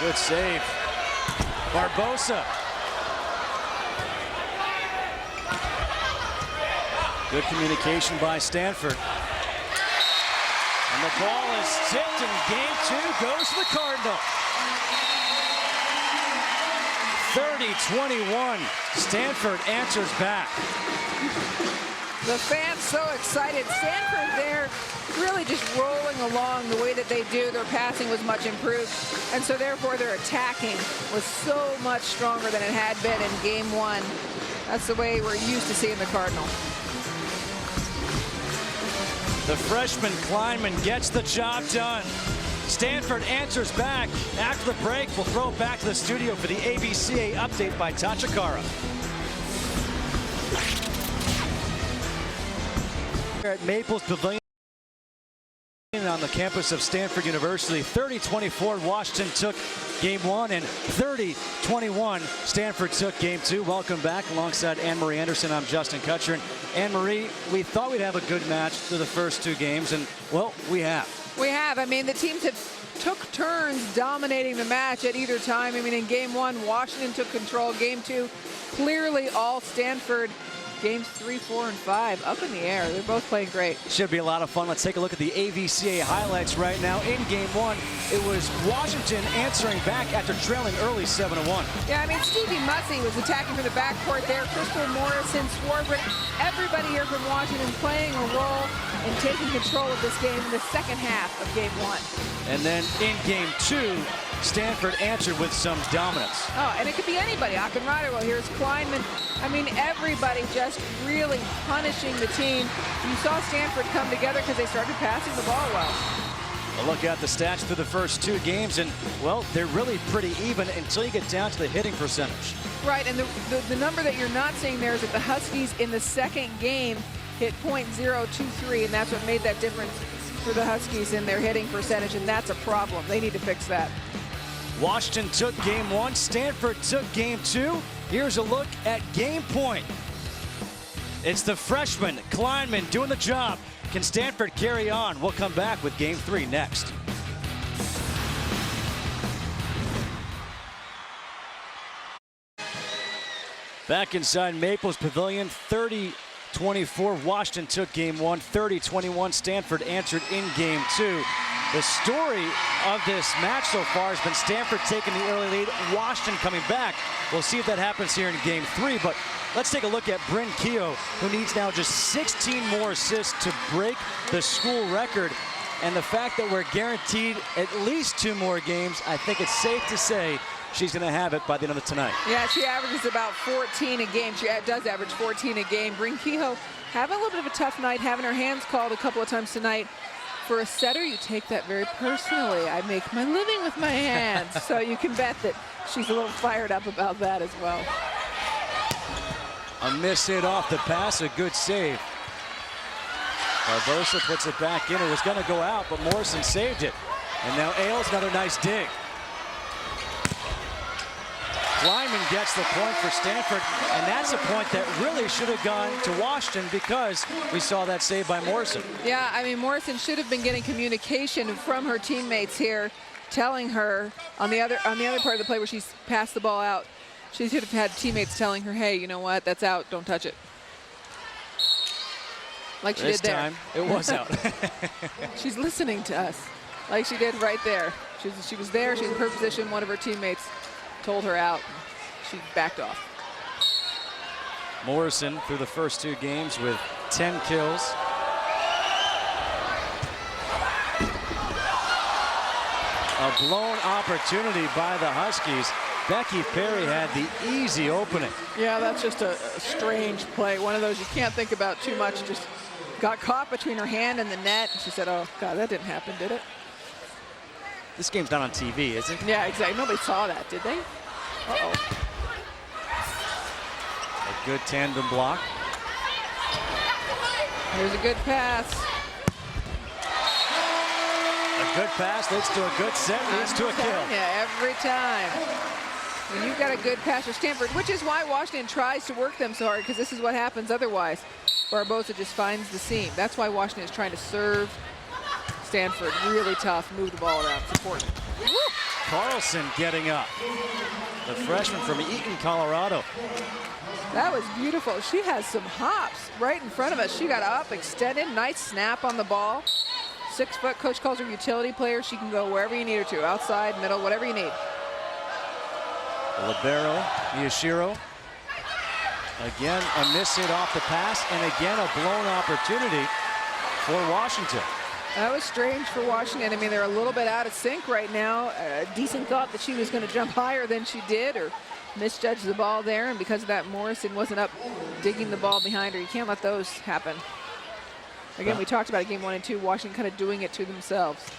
Good save. Barboza. Good communication by Stanford. And the ball is tipped, and game 2 goes to the Cardinal. 30-21. Stanford answers back. the fans so excited. Stanford there really just rolling along the way that they do. Their passing was much improved, and so therefore their attacking was so much stronger than it had been in game 1. That's the way we're used to seeing the Cardinal. The freshman Kleinman gets the job done. Stanford answers back. After the break, we'll throw it back to the studio for the AVCA update by Tachikara. Here at Maples Pavilion on the campus of Stanford University, 30-24, Washington took game 1, and 30-21, Stanford took game 2. Welcome back alongside Anne-Marie Anderson. I'm Justin Kutcher. And Anne-Marie, we thought we'd have a good match through the first 2 games, and well, we have. We have. I mean, the teams have took turns dominating the match at either time. I mean, in game 1, Washington took control. Game 2, clearly all Stanford. Games 3, 4, and 5 up in the air. They're both playing great. Should be a lot of fun. Let's take a look at the AVCA highlights right now. In game 1, it was Washington answering back after trailing early 7-1. Yeah, I mean, Stevie Mussey was attacking from the backcourt there. Crystal Morrison, Swarbrick, everybody here from Washington playing a role in taking control of this game in the second half of game 1. And then in game 2, Stanford answered with some dominance. Oh, and it could be anybody. Akinradero, here's Kleinman. I mean, everybody just really punishing the team. You saw Stanford come together because they started passing the ball well. A look at the stats through the first 2 games, and, well, they're really pretty even until you get down to the hitting percentage. Right, and the number that you're not seeing there is that the Huskies in the second game hit .023, and that's what made that difference for the Huskies in their hitting percentage, and that's a problem. They need to fix that. Washington took game 1, Stanford took game 2. Here's a look at game point. It's the freshman Kleinman doing the job. Can Stanford carry on? We'll come back with game 3 next. Back inside Maples Pavilion, 30-24. Washington took game 1, 30-21. Stanford answered in game 2. The story of this match so far has been Stanford taking the early lead, Washington coming back. We'll see if that happens here in game 3, but let's take a look at Bryn Keogh, who needs now just 16 more assists to break the school record. And the fact that we're guaranteed at least 2 more games, I think it's safe to say she's going to have it by the end of tonight. Yeah, she averages about 14 a game. She does average 14 a game. Bryn Keogh having a little bit of a tough night, having her hands called a couple of times tonight. for a setter, you take that very personally. I make my living with my hands. So you can bet that she's a little fired up about that as well. A miss hit off the pass, a good save. Barbosa puts it back in. It was going to go out, but Morrison saved it. And now Ailes, another nice dig. Lyman gets the point for Stanford, and that's a point that really should have gone to Washington because we saw that save by Morrison. Yeah, I mean, Morrison should have been getting communication from her teammates here, telling her on the other part of the play where she's passed the ball out. She should have had teammates telling her, hey, you know what, that's out, don't touch it. Like she did there. This time, it was out. She's listening to us, like she did right there. She was there, she was in her position, one of her teammates told her out. She backed off. Morrison through the first 2 games with 10 kills. A blown opportunity by the Huskies. Becky Perry had the easy opening. Yeah, that's just a strange play. One of those you can't think about too much. Just got caught between her hand and the net. And she said, oh, God, that didn't happen, did it? This game's not on TV, is it? Yeah, exactly. Nobody saw that, did they? Uh-oh. A good tandem block. Here's a good pass. A good pass leads to a good set, leads to a kill. Yeah, every time. When you've got a good pass for Stanford, which is why Washington tries to work them so hard, because this is what happens otherwise. Barbosa just finds the seam. That's why Washington is trying to serve Stanford really tough, move the ball around. It's important. Woo! Carlson getting up. The freshman from Eaton, Colorado. That was beautiful. She has some hops right in front of us. She got up, extended, nice snap on the ball. 6 foot, coach calls her utility player. She can go wherever you need her to, outside, middle, whatever you need. Libero, Miyashiro. Again, a miss hit off the pass, and again, a blown opportunity for Washington. That was strange for Washington. I mean, they're a little bit out of sync right now. Decent thought that she was going to jump higher than she did, or misjudged the ball there, and because of that, Morrison wasn't up digging the ball behind her. You can't let those happen. Again, we talked about it, game 1 and 2, Washington kind of doing it to themselves.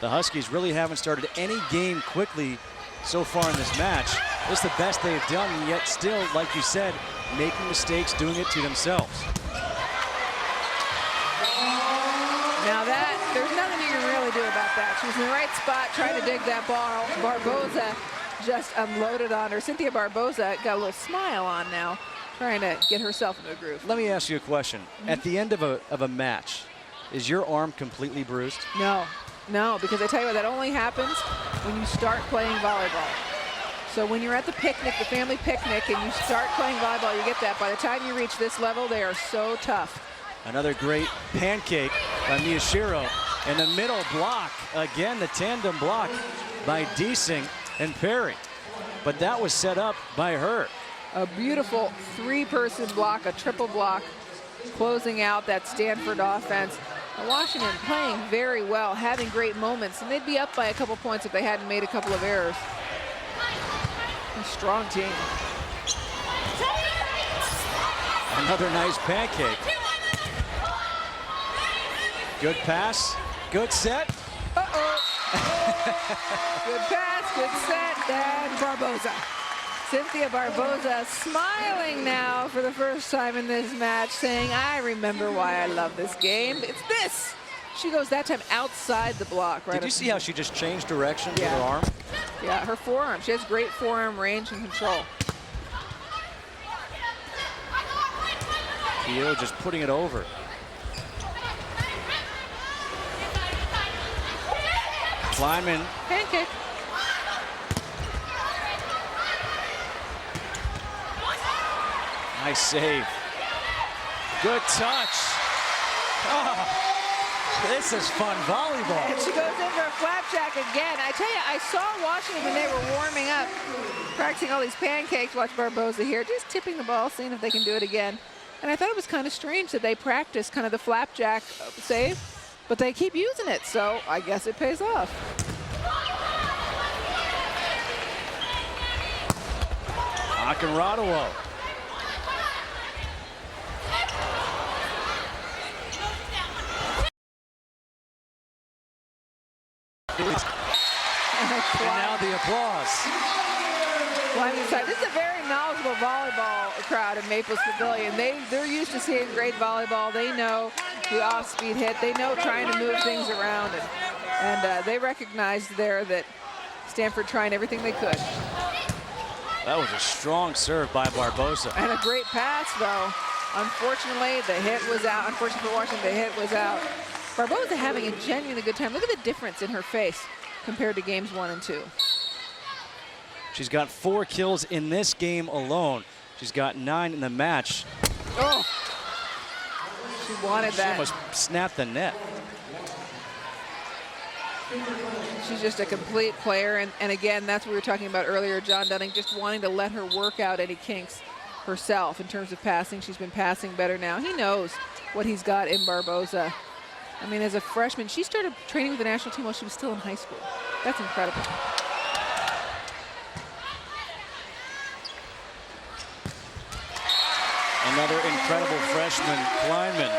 The Huskies really haven't started any game quickly so far in this match. It's the best they've done, and yet still, like you said, making mistakes, doing it to themselves. Now that, there's nothing you can really do about that. She was in the right spot trying to dig that ball. Barbosa just unloaded on her. Cynthia Barbosa got a little smile on now, trying to get herself into a groove. Let me ask you a question. At the end of a match, is your arm completely bruised? No, because I tell you what, that only happens when you start playing volleyball. So when you're at the picnic, the family picnic, and you start playing volleyball, you get that. By the time you reach this level, they are so tough. Another great pancake by Miyashiro. In the middle block, again, the tandem block by Deasing and Perry. But that was set up by her. A beautiful 3-person block, a triple block, closing out that Stanford offense. Washington playing very well, having great moments, and they'd be up by a couple points if they hadn't made a couple of errors. A strong team. Another nice pancake. Good pass, good set. Uh-oh. Good pass, good set, and Barbosa. Cynthia Barbosa smiling now for the first time in this match, saying, I remember why I love this game. It's this. She goes that time outside the block. Right. Did you see how she just changed direction with her arm? Yeah, her forearm. She has great forearm range and control. Keogh just putting it over. Lyman. Pancake. Nice save. Good touch. Oh, this is fun volleyball. And she goes in for a flapjack again. I tell you, I saw Washington when they were warming up, practicing all these pancakes. Watch Barbosa here, just tipping the ball, seeing if they can do it again. And I thought it was kind of strange that they practice kind of the flapjack save, but they keep using it, so I guess it pays off. Akinradawo. now the applause. Climbing side. This is a very knowledgeable volleyball crowd in Maples Pavilion. They're used to seeing great volleyball. They know the off-speed hit. They know trying to move things around, and they recognized there that Stanford trying everything they could. That was a strong serve by Barboza. And a great pass, though. Unfortunately, the hit was out. Unfortunately for Washington, the hit was out. Barboza having a genuinely good time. Look at the difference in her face compared to games 1 and 2. She's got 4 kills in this game alone. She's got 9 in the match. Oh, she wanted She that. almost snapped the net. She's just a complete player, and again, that's what we were talking about earlier, John Dunning just wanting to let her work out any kinks herself in terms of passing. She's been passing better now. He knows what he's got in Barboza. I mean, as a freshman, she started training with the national team while she was still in high school. That's incredible. Another incredible freshman, Kleinman.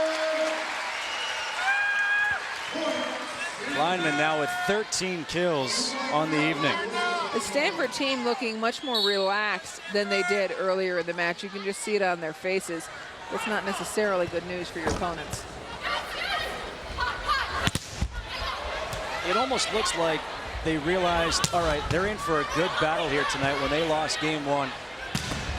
Kleinman now with 13 kills on the evening. The Stanford team looking much more relaxed than they did earlier in the match. You can just see it on their faces. It's not necessarily good news for your opponents. It almost looks like they realized, all right, they're in for a good battle here tonight. When they lost game 1,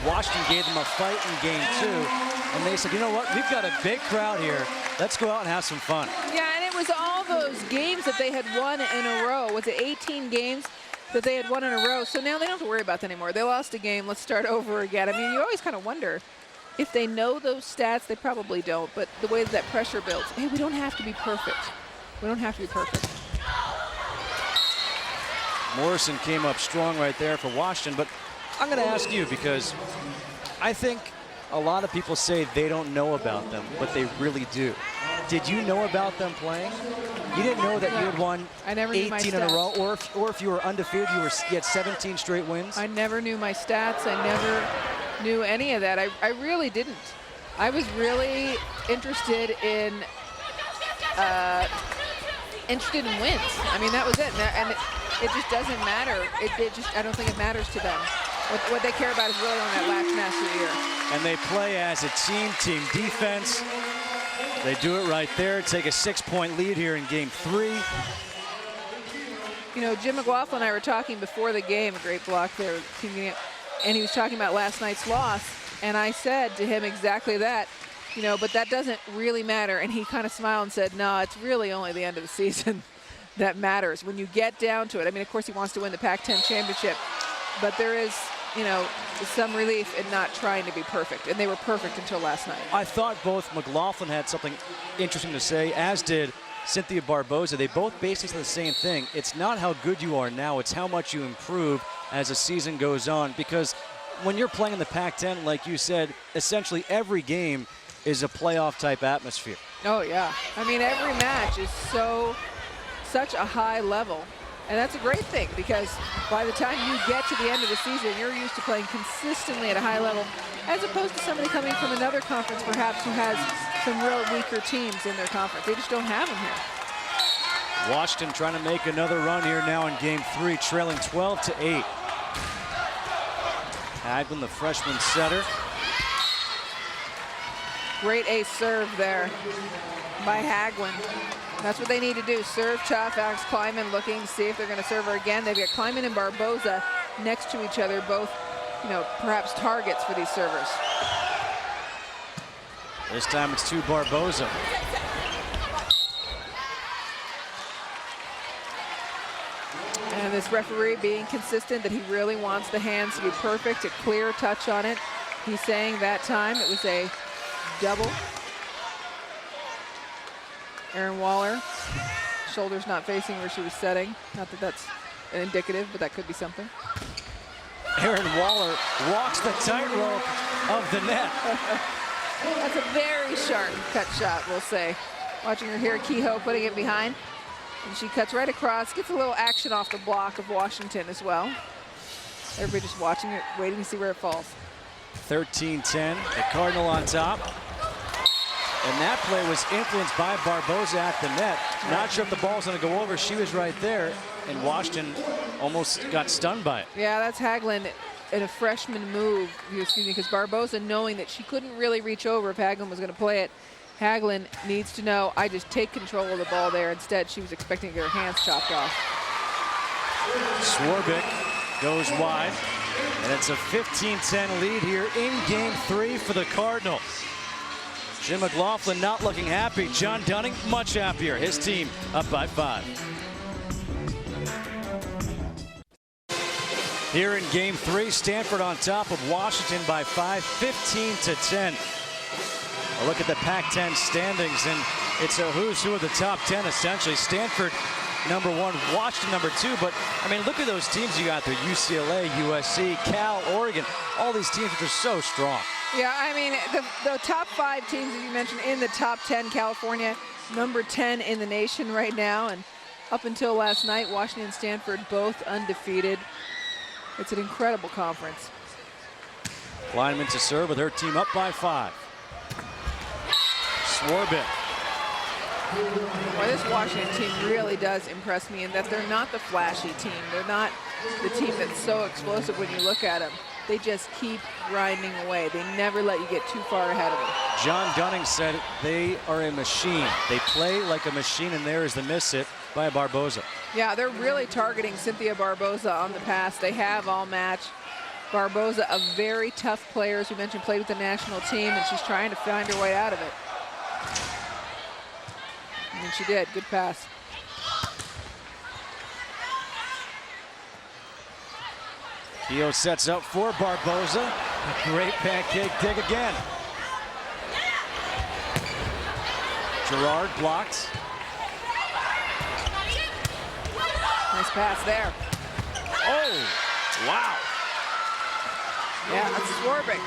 Washington gave them a fight in game 2, and they said, you know what, we've got a big crowd here. Let's go out and have some fun. Yeah, and it was all those games that they had won in a row. Was it 18 games that they had won in a row? So now they don't have to worry about that anymore. They lost a game. Let's start over again. I mean, you always kind of wonder if they know those stats. They probably don't, but the way that pressure builds. Hey, we don't have to be perfect. We don't have to be perfect. Morrison came up strong right there for Washington, but I'm going to ask you because I think a lot of people say they don't know about them, but they really do. Did you know about them playing? You didn't know that you had won I never knew my 18 in a stats. row, or if you were undefeated, you had 17 straight wins? I never knew my stats. I never knew any of that. I really didn't. I was really interested in wins. I mean, that was it. And it just doesn't matter. I don't think it matters to them. What they care about is really on that last match of the year. And they play as a team defense. They do it right there, take a 6-point lead here in game 3. You know, Jim McLaughlin and I were talking before the game, a great block there, and he was talking about last night's loss, and I said to him exactly that, you know, but that doesn't really matter. And he kind of smiled and said, no, it's really only the end of the season that matters. When you get down to it, I mean, of course he wants to win the Pac-10 championship, but there is, you know, some relief in not trying to be perfect, and they were perfect until last night. I thought both McLaughlin had something interesting to say, as did Cynthia Barboza. They both basically said the same thing. It's not how good you are now, it's how much you improve as the season goes on, because when you're playing in the Pac-10, like you said, essentially every game is a playoff type atmosphere. Oh yeah, I mean every match is such a high level. And that's a great thing, because by the time you get to the end of the season, you're used to playing consistently at a high level, as opposed to somebody coming from another conference, perhaps, who has some real weaker teams in their conference. They just don't have them here. Washington trying to make another run here now in game 3, trailing 12-8. Haglund, the freshman setter. Great ace serve there by Haglund. That's what they need to do. Serve tough. Alex Kleinman looking to see if they're going to serve her again. They've got Kleinman and Barboza next to each other, both, you know, perhaps targets for these servers. This time it's to Barboza. And this referee being consistent that he really wants the hands to be perfect, a clear touch on it. He's saying that time it was a double. Erin Waller, shoulders not facing where she was setting. Not that that's indicative, but that could be something. Erin Waller walks the tightrope of the net. That's a very sharp cut shot, we'll say. Watching her here, Kehoe putting it behind. And she cuts right across, gets a little action off the block of Washington as well. Everybody just watching it, waiting to see where it falls. 13-10, the Cardinal on top. And that play was influenced by Barboza at the net. Not sure if the ball's going to go over. She was right there. and Washington almost got stunned by it. Yeah, that's Hagelin in a freshman move, excuse me, because Barboza, knowing that she couldn't really reach over if Hagelin was going to play it, Hagelin needs to know, I just take control of the ball there. Instead, she was expecting to get her hands chopped off. Swarbrick goes wide, and it's a 15-10 lead here in Game 3 for the Cardinals. Jim McLaughlin not looking happy. John Dunning much happier. His team up by 5. Here in Game 3, Stanford on top of Washington by 5, 15-10. A look at the Pac-10 standings, and it's a who's who of the top 10 essentially. Stanford number 1, Washington number 2. But I mean, look at those teams you got there: UCLA, USC, Cal, Oregon. All these teams are so strong. Yeah, I mean, the top 5 teams that you mentioned in the top 10, California, number 10 in the nation right now. And up until last night, Washington and Stanford both undefeated. It's an incredible conference. Lineman to serve with her team up by 5. Swarbrick. Boy, this Washington team really does impress me in that they're not the flashy team. They're not the team that's so explosive when you look at them. They just keep grinding away. They never let you get too far ahead of them. John Dunning said they are a machine. They play like a machine, and there is the miss hit by Barboza. Yeah, they're really targeting Cynthia Barboza on the pass. They have all match. Barboza, a very tough player, as we mentioned, played with the national team, and she's trying to find her way out of it. And she did. Good pass. Kehoe sets up for Barboza. A great pancake dig again. Gerard blocked. Nice pass there. Oh, wow. Yeah, that's Swarbrick.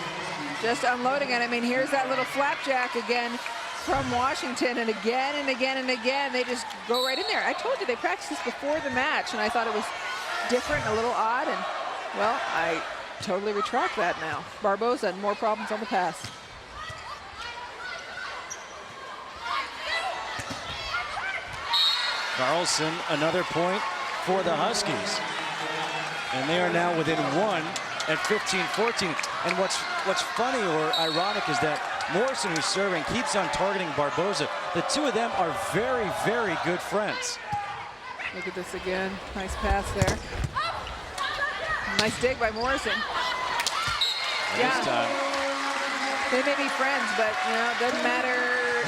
Just unloading it. I mean, here's that little flapjack again from Washington, and again and again and again, they just go right in there. I told you they practiced this before the match, and I thought it was different, a little odd, and well, I totally retract that now. Barboza had more problems on the pass. Carlson, another point for the Huskies. And they are now within 1 at 15-14. And what's funny or ironic is that Morrison, who's serving, keeps on targeting Barboza. The two of them are very, very good friends. Look at this again. Nice pass there. Nice dig by Morrison. This time. They may be friends, but it doesn't matter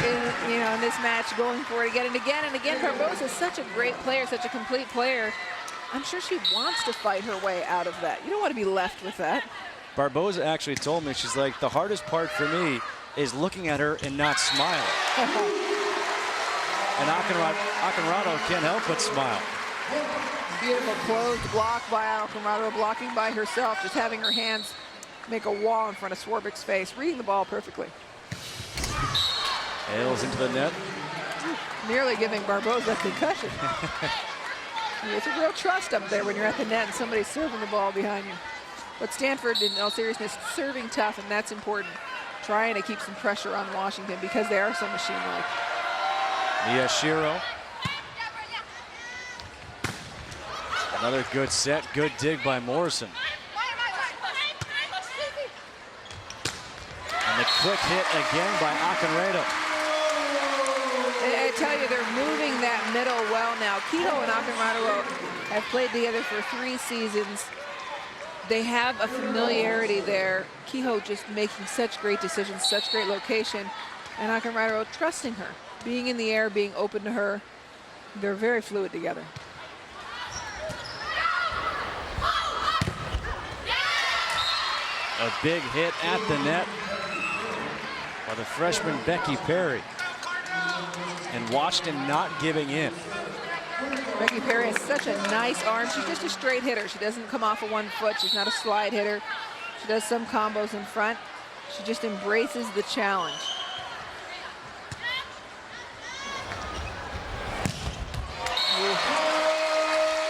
in this match, going for it again and again and again. Barboza is such a great player, such a complete player. I'm sure she wants to fight her way out of that. You don't want to be left with that. Barboza actually told me, she's like, the hardest part for me is looking at her and not smiling. And Akinrado can't help but smile. Beautiful closed block by Akinrado, blocking by herself, just having her hands make a wall in front of Swarbrick's face, reading the ball perfectly. Ailes into the net. Nearly giving Barboza a concussion. It's a real trust up there when you're at the net and somebody's serving the ball behind you. But Stanford, in all seriousness, serving tough, and that's important. Trying to keep some pressure on Washington because they are so machine-like. Miyashiro. Another good set, good dig by Morrison. And the quick hit again by Akinrado. I tell you, they're moving that middle well now. Kehoe and Akinrado have played together for 3 seasons. They have a familiarity there. Kehoe just making such great decisions, such great location, and Akinrado trusting her, being in the air, being open to her. They're very fluid together. A big hit at the net by the freshman Becky Perry. And Washington not giving in. Becky Perry has such a nice arm. She's just a straight hitter. She doesn't come off of one foot. She's not a slide hitter. She does some combos in front. She just embraces the challenge.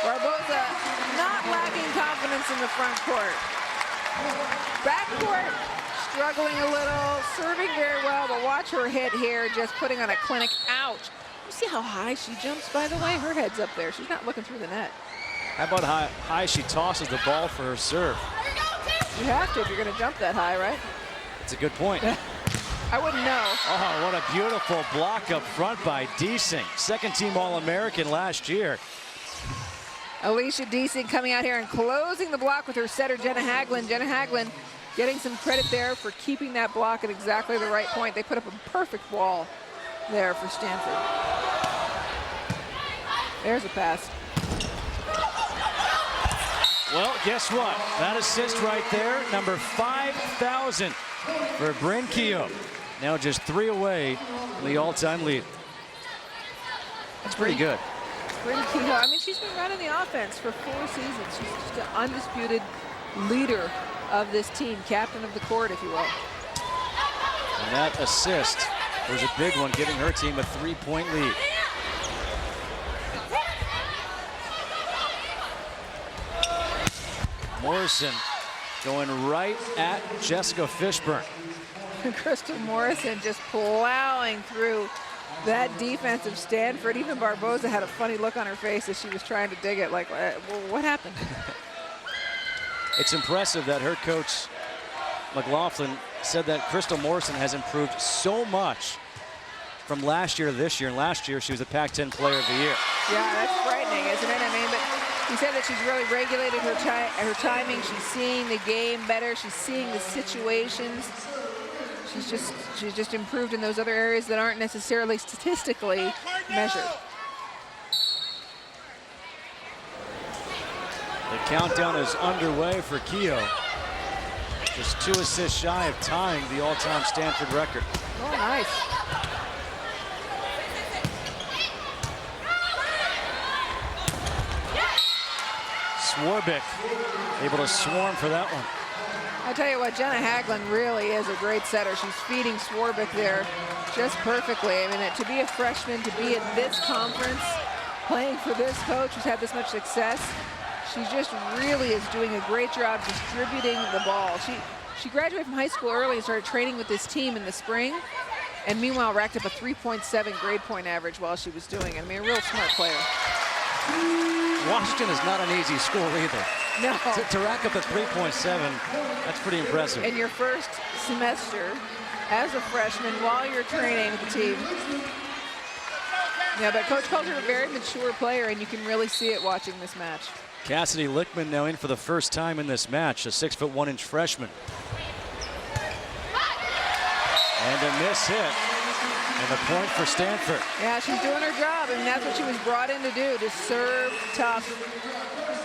Barboza not lacking confidence in the front court. Back court, struggling a little, serving very well, but watch her hit here, just putting on a clinic. Ouch. You see how high she jumps, by the way? Her head's up there. She's not looking through the net. How about how high she tosses the ball for her serve? You have to if you're going to jump that high, right? It's a good point. I wouldn't know. Oh, what a beautiful block up front by Deasing. Second-team All-American last year. Alicia Deasing coming out here and closing the block with her setter, Jenna Haglund. Jenna Haglund getting some credit there for keeping that block at exactly the right point. They put up a perfect wall there for Stanford. There's a pass. Well, guess what? That assist right there, number 5,000 for Bryn Kehoe. Now just 3 away from the all-time lead. That's pretty good. Bryn Kehoe, I mean, she's been running the offense for 4 seasons. She's just an undisputed leader of this team, captain of the court, if you will. And that assist was a big one, giving her team a 3-point lead. Morrison going right at Jessica Fishburne. Crystal Morrison just plowing through that defense of Stanford. Even Barboza had a funny look on her face as she was trying to dig it, like, well, what happened? It's impressive that her coach, McLaughlin, said that Crystal Morrison has improved so much from last year to this year. And last year, she was the Pac-10 Player of the Year. Yeah, that's frightening, isn't it? I mean, but he said that she's really regulated her timing. She's seeing the game better. She's seeing the situations. She's just improved in those other areas that aren't necessarily statistically measured. The countdown is underway for Kehoe. Just 2 assists shy of tying the all-time Stanford record. Oh, nice. Swarbrick able to swarm for that one. I tell you what, Jenna Haglund really is a great setter. She's feeding Swarbrick there just perfectly. I mean, to be a freshman, to be at this conference, playing for this coach who's had this much success, she just really is doing a great job distributing the ball. She graduated from high school early and started training with this team in the spring, and meanwhile racked up a 3.7 grade point average while she was doing it. I mean, a real smart player. Washington is not an easy school either. No. To rack up a 3.7, that's pretty impressive. In your first semester as a freshman while you're training with the team. Yeah, but Coach calls her a very mature player, and you can really see it watching this match. Cassidy Lickman now in for the first time in this match, a 6'1" freshman. And a miss hit. And a point for Stanford. Yeah, she's doing her job. I mean, that's what she was brought in to do, to serve tough.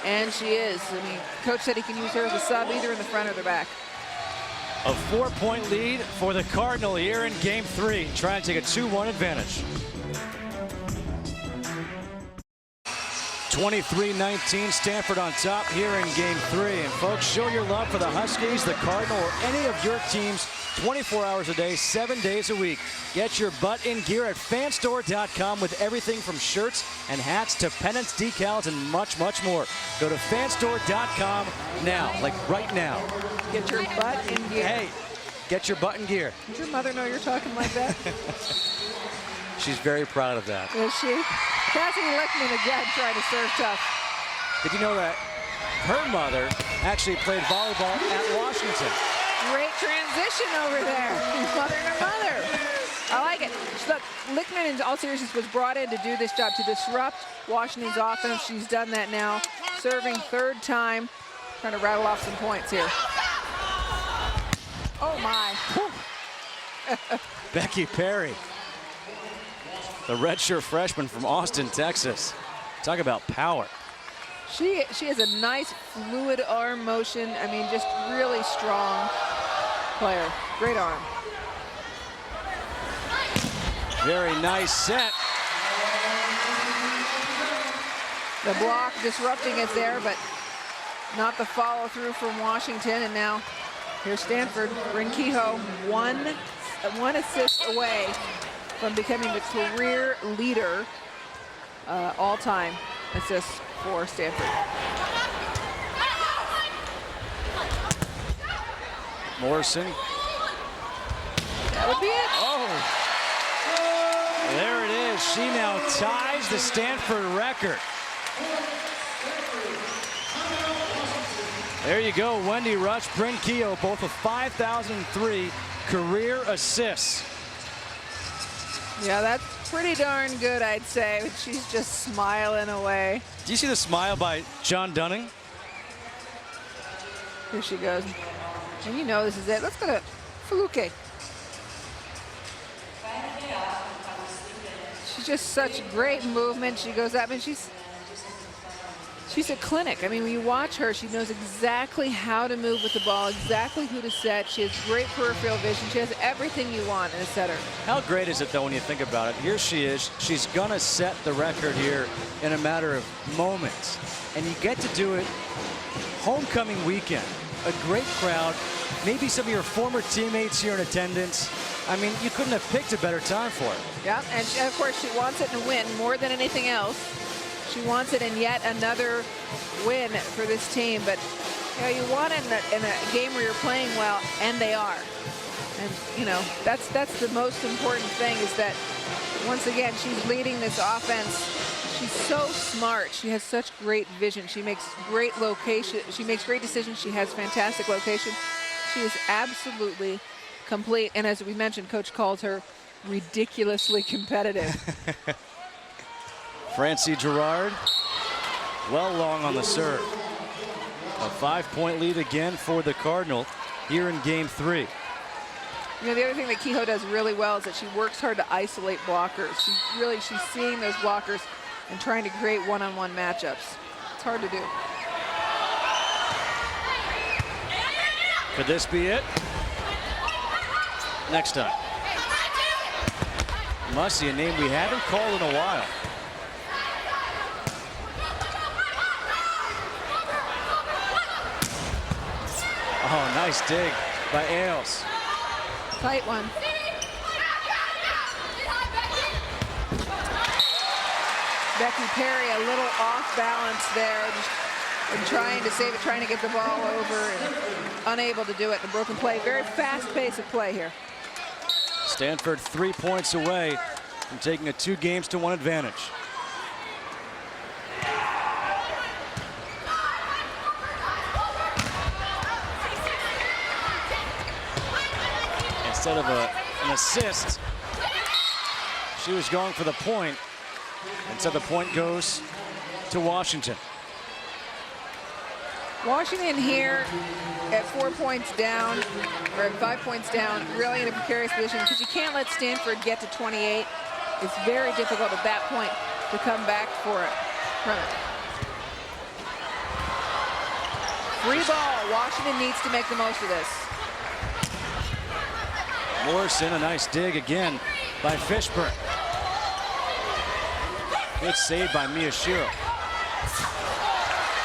And she is. I mean, Coach said he can use her as a sub either in the front or the back. A 4-point lead for the Cardinal here in Game 3, trying to take a 2-1 advantage. 23-19, Stanford on top here in Game 3. And folks, show your love for the Huskies, the Cardinal, or any of your teams 24 hours a day, 7 days a week. Get your butt in gear at fanstore.com with everything from shirts and hats to pennants, decals, and much, much more. Go to fanstore.com now, like right now. Get your butt in gear. Hey, get your butt in gear. Does your mother know you're talking like that? She's very proud of that. Is she? Cassidy Lickman again trying to serve tough. Did you know that her mother actually played volleyball at Washington? Great transition over there. Mother and her mother. I like it. Look, Lickman, in all seriousness, was brought in to do this job, to disrupt Washington's offense. She's done that now. Serving 3rd time. Trying to rattle off some points here. Oh, my. Becky Perry, the redshirt freshman from Austin, Texas. Talk about power. She has a nice fluid arm motion. I mean, just really strong player. Great arm. Very nice set. The block disrupting it there, but not the follow through from Washington. And now here's Stanford. Bryn Kehoe, one assist away from becoming the career leader all-time assists for Stanford. Morrison. That would be it. Oh, there it is. She now ties the Stanford record. There you go, Wendy Rush, Bryn Kehoe, both with 5,003 career assists. Yeah, that's pretty darn good, I'd say. She's just smiling away. Do you see the smile by John Dunning? Here she goes. And you know this is it. Let's go to Fuluke. She's just such great movement. She goes up and she's a clinic. I mean, when you watch her, she knows exactly how to move with the ball, exactly who to set. She has great peripheral vision. She has everything you want in a setter. How great is it, though, when you think about it? Here she is. She's going to set the record here in a matter of moments. And you get to do it homecoming weekend. A great crowd. Maybe some of your former teammates here in attendance. I mean, you couldn't have picked a better time for it. Yeah, and of course, she wants it to win more than anything else. She wants it in yet another win for this team. But you know, you want it in a game where you're playing well, and they are. And you know, that's the most important thing, is that once again she's leading this offense. She's so smart. She has such great vision. She makes great location. She makes great decisions. She has fantastic location. She is absolutely complete. And as we mentioned, Coach calls her ridiculously competitive. Francie Gerard, well long on the serve. A 5-point lead again for the Cardinal here in game 3. You know, the other thing that Kehoe does really well is that she works hard to isolate blockers. She's seeing those blockers and trying to create one-on-one matchups. It's hard to do. Could this be it? Next time. Mussy, a name we haven't called in a while. Oh, nice dig by Ailes. Tight one. Becky Perry a little off balance there, and trying to save it, trying to get the ball over, and unable to do it. A broken play. Very fast pace of play here. Stanford 3 points away from taking a 2-games-to-1 advantage. Instead of an assist, she was going for the point. Instead, the point goes to Washington. Washington here at 4 points down, or at 5 points down, really in a precarious position, because you can't let Stanford get to 28. It's very difficult at that point to come back for it. Free ball. Washington needs to make the most of this. Morrison, a nice dig again by Fishburne. Good save by Miyashiro.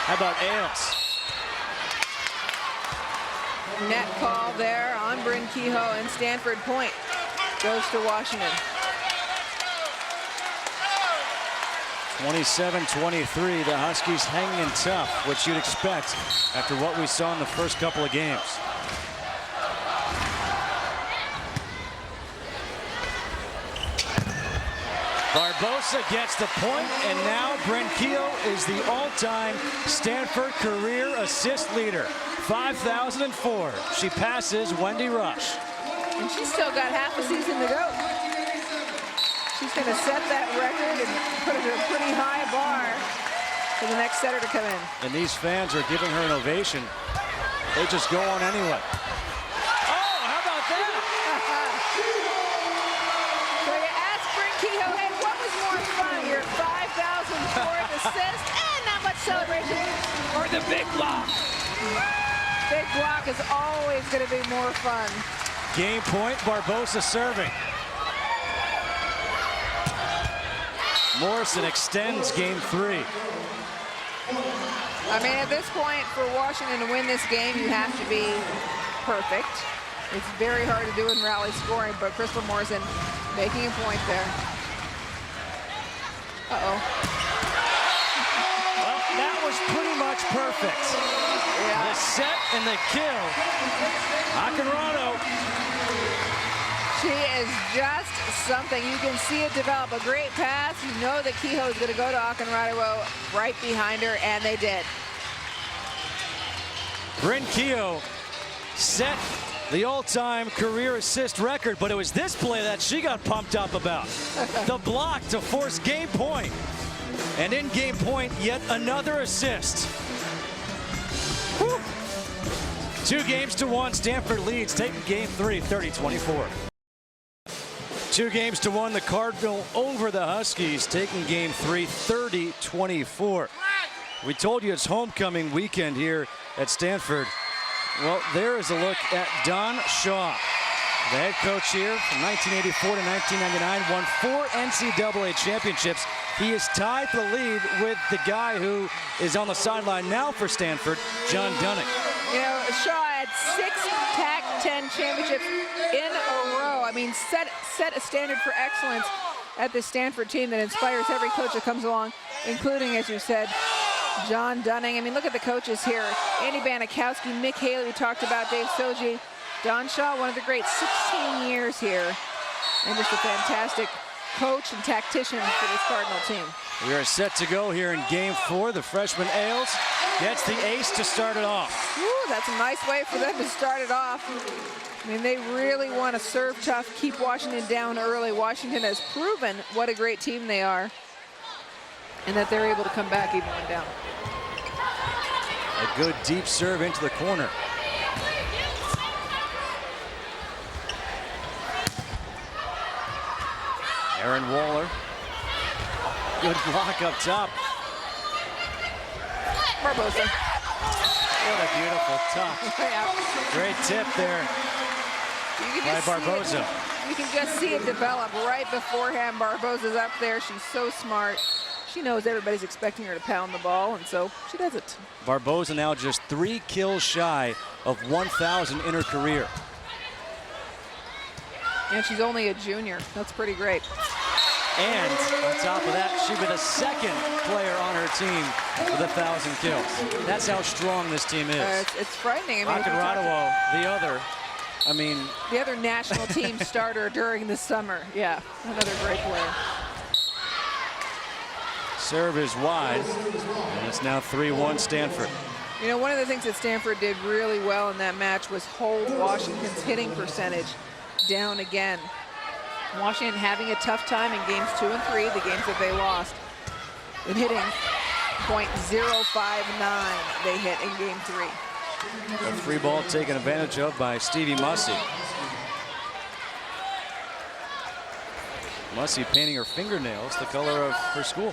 How about Ailes? Net call there on Bryn Kehoe, and Stanford point goes to Washington. 27-23, the Huskies hanging in tough, which you'd expect after what we saw in the first couple of games. Barbosa gets the point, and now Bryn Kehoe is the all-time Stanford career assist leader. 5,004. She passes Wendy Rush. And she's still got half a season to go. She's going to set that record and put it at a pretty high bar for the next setter to come in. And these fans are giving her an ovation. They just go on anyway. Oh, how about that? So you ask Bryn Kehoe, hey, what was more fun, your 5,004th assist and not much celebration, or the big block? Big block is always going to be more fun. Game point, Barbosa serving. Morrison extends game 3. I mean, at this point, for Washington to win this game, you have to be perfect. It's very hard to do in rally scoring, but Crystal Morrison making a point there. Uh-oh. Well, that was pretty much perfect. Yeah. The set and the kill. Akinrado. She is just something. You can see it develop. A great pass. You know that Kehoe is going to go to Akinrado right behind her, and they did. Bryn Kehoe set the all-time career assist record, but it was this play that she got pumped up about. The block to force game point. And in game point, yet another assist. Whew. 2-1, Stanford leads, taking game 3, 30-24. 2-1, the Cardinal over the Huskies, taking game 3, 30-24. We told you it's homecoming weekend here at Stanford. Well, there is a look at Don Shaw, the head coach here from 1984 to 1999, won 4 NCAA championships. He is tied for the lead with the guy who is on the sideline now for Stanford, John Dunning. You know, Shaw had 6 Pac-10 championships in a row. I mean, set a standard for excellence at this Stanford team that inspires every coach that comes along, including, as you said, John Dunning. I mean, look at the coaches here. Andy Banikowski, Mick Haley, we talked about, Dave Soji. Don Shaw, one of the greats, 16 years here. And just a fantastic coach and tactician for this Cardinal team. We are set to go here in game 4. The freshman Ailes gets the ace to start it off. Ooh, that's a nice way for them to start it off. I mean, they really want to serve tough, keep Washington down early. Washington has proven what a great team they are, and that they're able to come back even when down. A good deep serve into the corner. Aaron Waller. Good block up top. Barbosa. What a beautiful touch. Yeah. Great tip there You by can just see Barbosa. it. You can just see it develop right beforehand. Barbosa's up there. She's so smart. She knows everybody's expecting her to pound the ball, and so she does it. Barbosa now just 3 kills shy of 1,000 in her career. And she's only a junior. That's pretty great. And on top of that, she'll be the second player on her team with 1,000 kills. That's how strong this team is. It's frightening. I mean, Akinradawo, the other. I mean, the other national team starter during the summer. Yeah, another great player. serve is wide, and it's now 3-1 Stanford. You know, one of the things that Stanford did really well in that match was hold Washington's hitting percentage down again. Washington having a tough time in games 2 and 3, the games that they lost, in hitting .059 they hit in game 3. A free ball taken advantage of by Stevie Mussey. Mussey painting her fingernails the color of her school.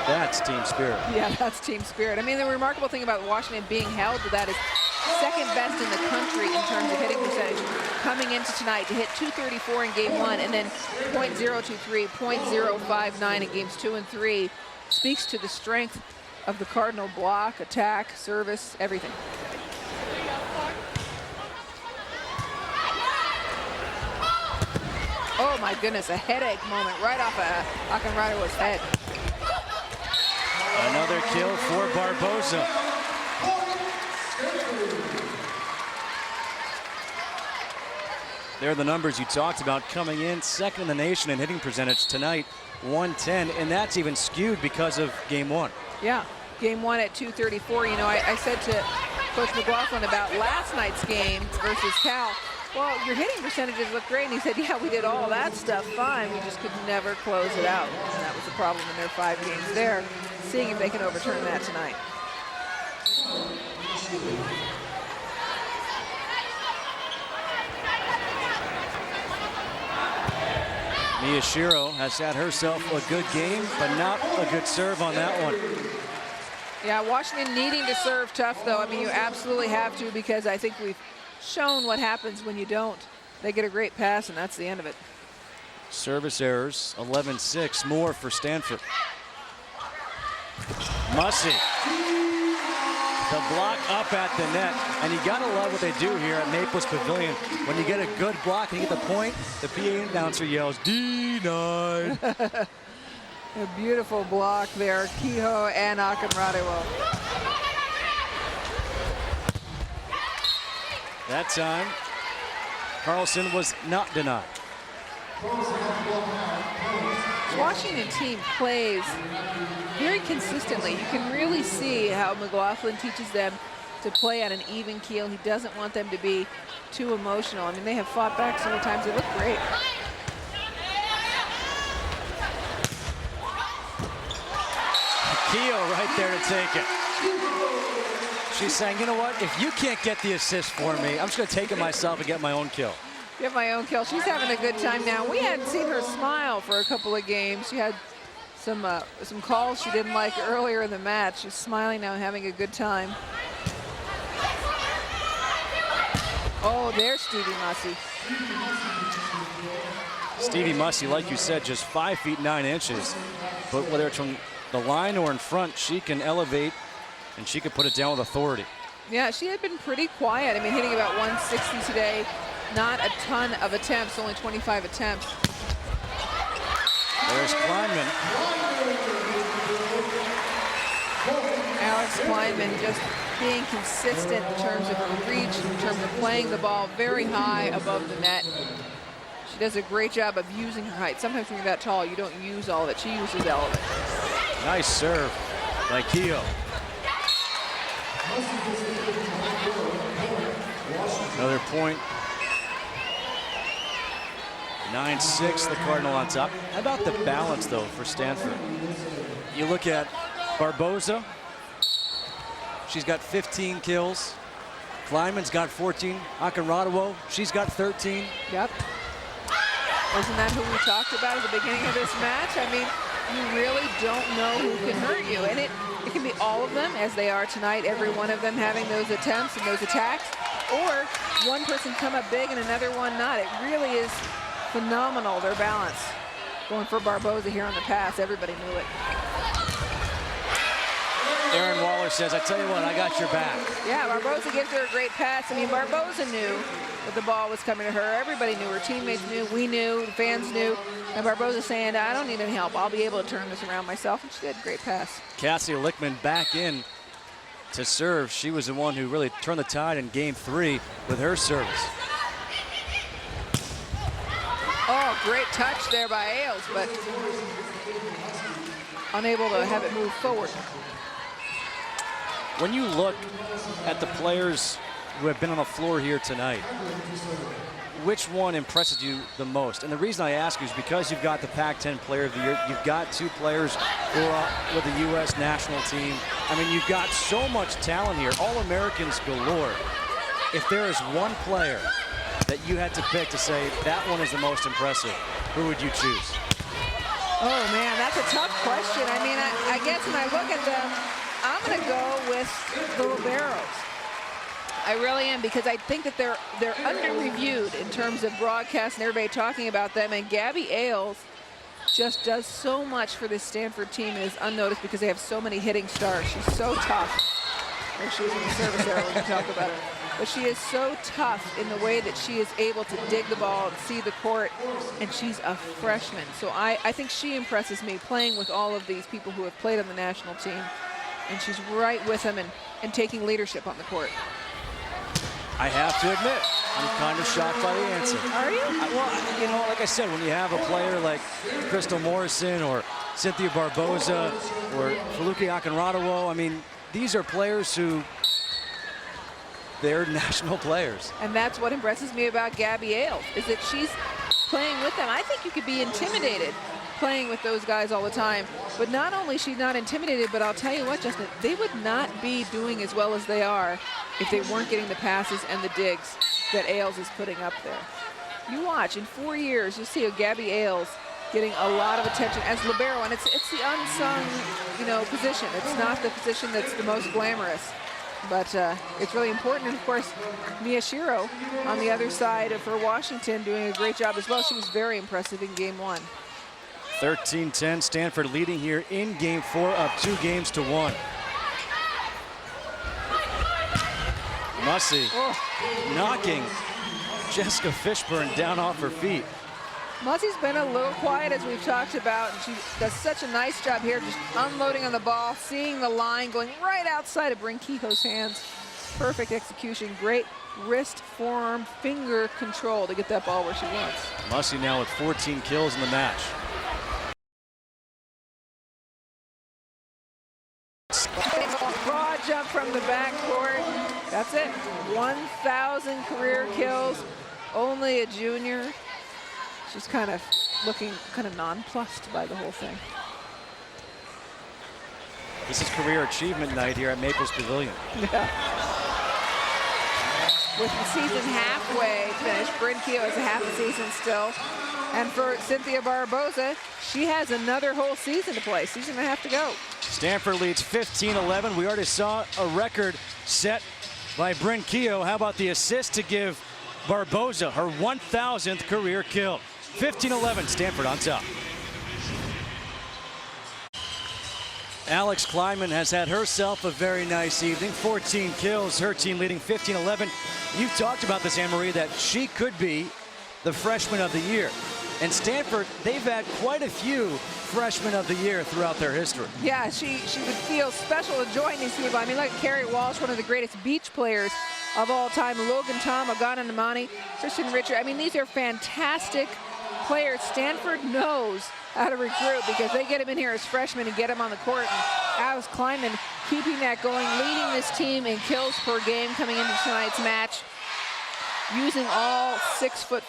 That's team spirit. Yeah, that's team spirit. I mean, the remarkable thing about Washington being held to that is second best in the country in terms of hitting percentage coming into tonight to hit .234 in game 1 and then .023, .059 in games 2 and 3 speaks to the strength of the Cardinal block, attack, service, everything. Oh my goodness, a headache moment right off of Akinradawo's head. Another kill for Barbosa. There are the numbers you talked about coming in second in the nation in hitting percentage tonight, 110, and that's even skewed because of game 1. Yeah, game 1 at .234. You know, I said to Coach McLaughlin about last night's game versus Cal, well, your hitting percentages look great. And he said, yeah, we did all that stuff fine. We just could never close it out. And that was the problem in their 5 games there. Seeing if they can overturn that tonight. Miyashiro has had herself a good game, but not a good serve on that one. Yeah, Washington needing to serve tough, though. I mean, you absolutely have to, because I think we've shown what happens when you don't. They get a great pass, and that's the end of it. Service errors, 11-6 more for Stanford. Mussey. The block up at the net, and you gotta love what they do here at Maples Pavilion. When you get a good block and you get the point, the PA announcer yells, denied. A beautiful block there, Kehoe and Akinradawo. That time, Carlson was not denied. Washington team plays very consistently. You can really see how McLaughlin teaches them to play at an even keel. He doesn't want them to be too emotional. I mean, they have fought back several times. They look great. Keough right there to take it. She's saying, you know what? If you can't get the assist for me, I'm just going to take it myself and get my own kill. Get my own kill. She's having a good time now. We hadn't seen her smile for a couple of games. She had some calls she didn't like earlier in the match. She's smiling now, having a good time. Oh, there's Stevie Mussey. Stevie Mussey, like you said, just 5 feet 9 inches. But whether it's from the line or in front, she can elevate and she could put it down with authority. Yeah, she had been pretty quiet. I mean, hitting about 160 today. Not a ton of attempts, only 25 attempts. There's Kleinman. Alex Kleinman just being consistent in terms of her reach, in terms of playing the ball very high above the net. She does a great job of using her height. Sometimes when you're that tall, you don't use all of it. She uses all of it. Nice serve by Keough. Another point. 9-6, the Cardinal on top. How about the balance, though, for Stanford? You look at Barboza. She's got 15 kills. Kleinman's got 14. Akinradawo, she's got 13. Yep. Wasn't that who we talked about at the beginning of this match? I mean, you really don't know who can hurt you. And it can be all of them, as they are tonight, every one of them having those attempts and those attacks. Or one person come up big and another one not. It really is phenomenal, their balance. Going for Barboza here on the pass. Everybody knew it. Aaron Waller says, I tell you what, I got your back. Yeah, Barboza gives her a great pass. I mean, Barboza knew that the ball was coming to her. Everybody knew. Her teammates knew. We knew. The fans knew. And Barboza saying, I don't need any help. I'll be able to turn this around myself. And she did. Great pass. Cassie Lickman back in to serve. She was the one who really turned the tide in game 3 with her service. Oh, great touch there by Ailes, but unable to have it move forward. When you look at the players who have been on the floor here tonight, which one impresses you the most? And the reason I ask you is because you've got the Pac-10 Player of the Year. You've got 2 players who are with the U.S. national team. I mean, you've got so much talent here, All-Americans galore. If there is one player that you had to pick to say that one is the most impressive, who would you choose? Oh, man, that's a tough question. I mean, I guess when I look at them, I'm going to go with the Liberos. I really am, because I think that they're under-reviewed in terms of broadcast and everybody talking about them. And Gabby Ailes just does so much for this Stanford team and is unnoticed because they have so many hitting stars. She's so tough. There she is in the service area when we talk about her. But she is so tough in the way that she is able to dig the ball and see the court, and she's a freshman. So I think she impresses me, playing with all of these people who have played on the national team. And she's right with them and taking leadership on the court. I have to admit, I'm kind of shocked by the answer. Are you? Well, you know, like I said, when you have a player like Crystal Morrison or Cynthia Barboza or Feluke Akinradawo, I mean, these are players who, they're national players. And that's what impresses me about Gabby Ailes, is that she's playing with them. I think you could be intimidated playing with those guys all the time. But not only is she not intimidated, but I'll tell you what, Justin, they would not be doing as well as they are if they weren't getting the passes and the digs that Ailes is putting up there. You watch, in 4 years, you'll see a Gabby Ailes getting a lot of attention as libero, and it's the unsung, you know, position. It's not the position that's the most glamorous, but it's really important. And of course, Miyashiro on the other side for Washington doing a great job as well. She was very impressive in game 1. 13-10, Stanford leading here in game 4, up 2-1. Mussey knocking Jessica Fishburne down off her feet. Mussey's been a little quiet, as we've talked about, and she does such a nice job here, just unloading on the ball, seeing the line, going right outside to bring Keough's hands. Perfect execution, great wrist, forearm, finger control to get that ball where she wants. Mussey now with 14 kills in the match. Broad jump from the backcourt. That's it. 1,000 career kills. Only a junior. She's kind of looking kind of nonplussed by the whole thing. This is career achievement night here at Maples Pavilion. Yeah. With the season halfway finished, Bryn Keogh has a half a season still. And for Cynthia Barboza, she has another whole season to play. Season and a half to go. Stanford leads 15-11. We already saw a record set by Bryn Keogh. How about the assist to give Barboza her 1,000th career kill? 15-11, Stanford on top. Alex Kleinman has had herself a very nice evening. 14 kills, her team leading 15-11. You've talked about this, Anne-Marie, that she could be the freshman of the year. And Stanford, they've had quite a few freshmen of the year throughout their history. Yeah, she would feel special to join these people. I mean, look at Carrie Walsh, one of the greatest beach players of all time. Logan Tom, Agana Namani, Kristen Richard. I mean, these are fantastic players. Stanford knows how to recruit because they get them in here as freshmen and get them on the court. And Alex Kleinman keeping that going, leading this team in kills per game coming into tonight's match. Using all 6'4".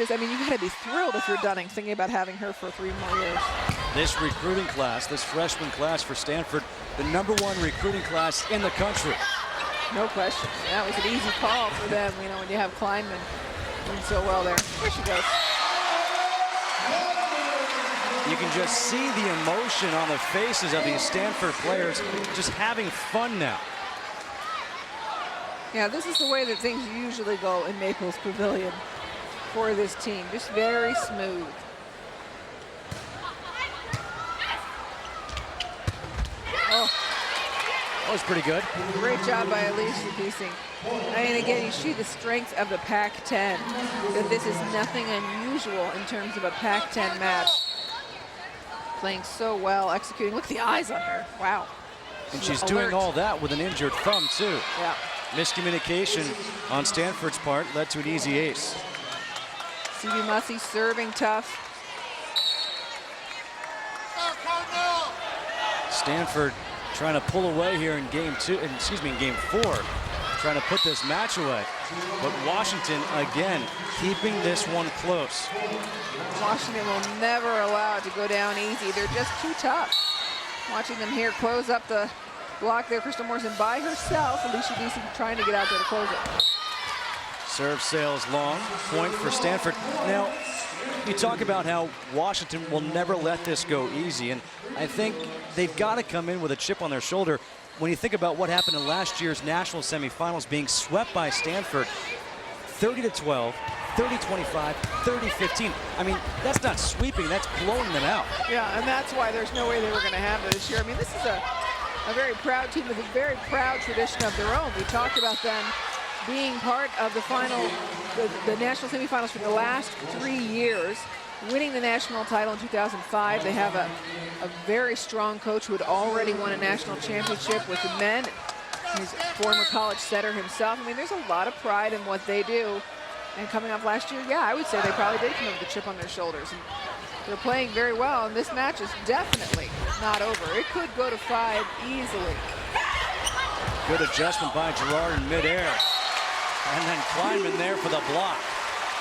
I mean, you got to be thrilled if you're Dunning, thinking about having her for 3 more years. This recruiting class, this freshman class for Stanford, the #1 recruiting class in the country. No question. That was an easy call for them, you know, when you have Kleinman doing so well there. There she goes. You can just see the emotion on the faces of these Stanford players just having fun now. Yeah, this is the way that things usually go in Maples Pavilion for this team. Just very smooth. Oh, That was pretty good. great job by Alicia Piecing. I mean, again, you see the strength of the Pac-10. That this is nothing unusual in terms of a Pac-10 match. Playing so well, executing. Look at the eyes on her. Wow. And she's doing all that with an injured thumb, too. Yeah. Miscommunication on Stanford's part led to an easy ace. C.B. Mussey serving tough. Stanford trying to pull away here in game 4, trying to put this match away. But Washington, again, keeping this one close. Washington will never allow it to go down easy. They're just too tough. Watching them here close up the block there. Crystal Morrison by herself. Alicia Piecing trying to get out there to close it. Serve sails long, point for Stanford. Now, you talk about how Washington will never let this go easy, and I think they've got to come in with a chip on their shoulder. When you think about what happened in last year's national semifinals, being swept by Stanford 30-12, 30-25, 30-15. I mean, that's not sweeping, that's blowing them out. Yeah, and that's why there's no way they were going to have it this year. I mean, this is a very proud team with a very proud tradition of their own. We talked about them being part of the final, the national semifinals for the last 3 years, winning the national title in 2005. They have a very strong coach who had already won a national championship with the men. He's a former college setter himself. I mean, there's a lot of pride in what they do. And coming off last year, yeah, I would say they probably did come in with a chip on their shoulders. And they're playing very well, and this match is definitely not over. It could go to 5 easily. Good adjustment by Girard in midair. And then Kleinman there for the block.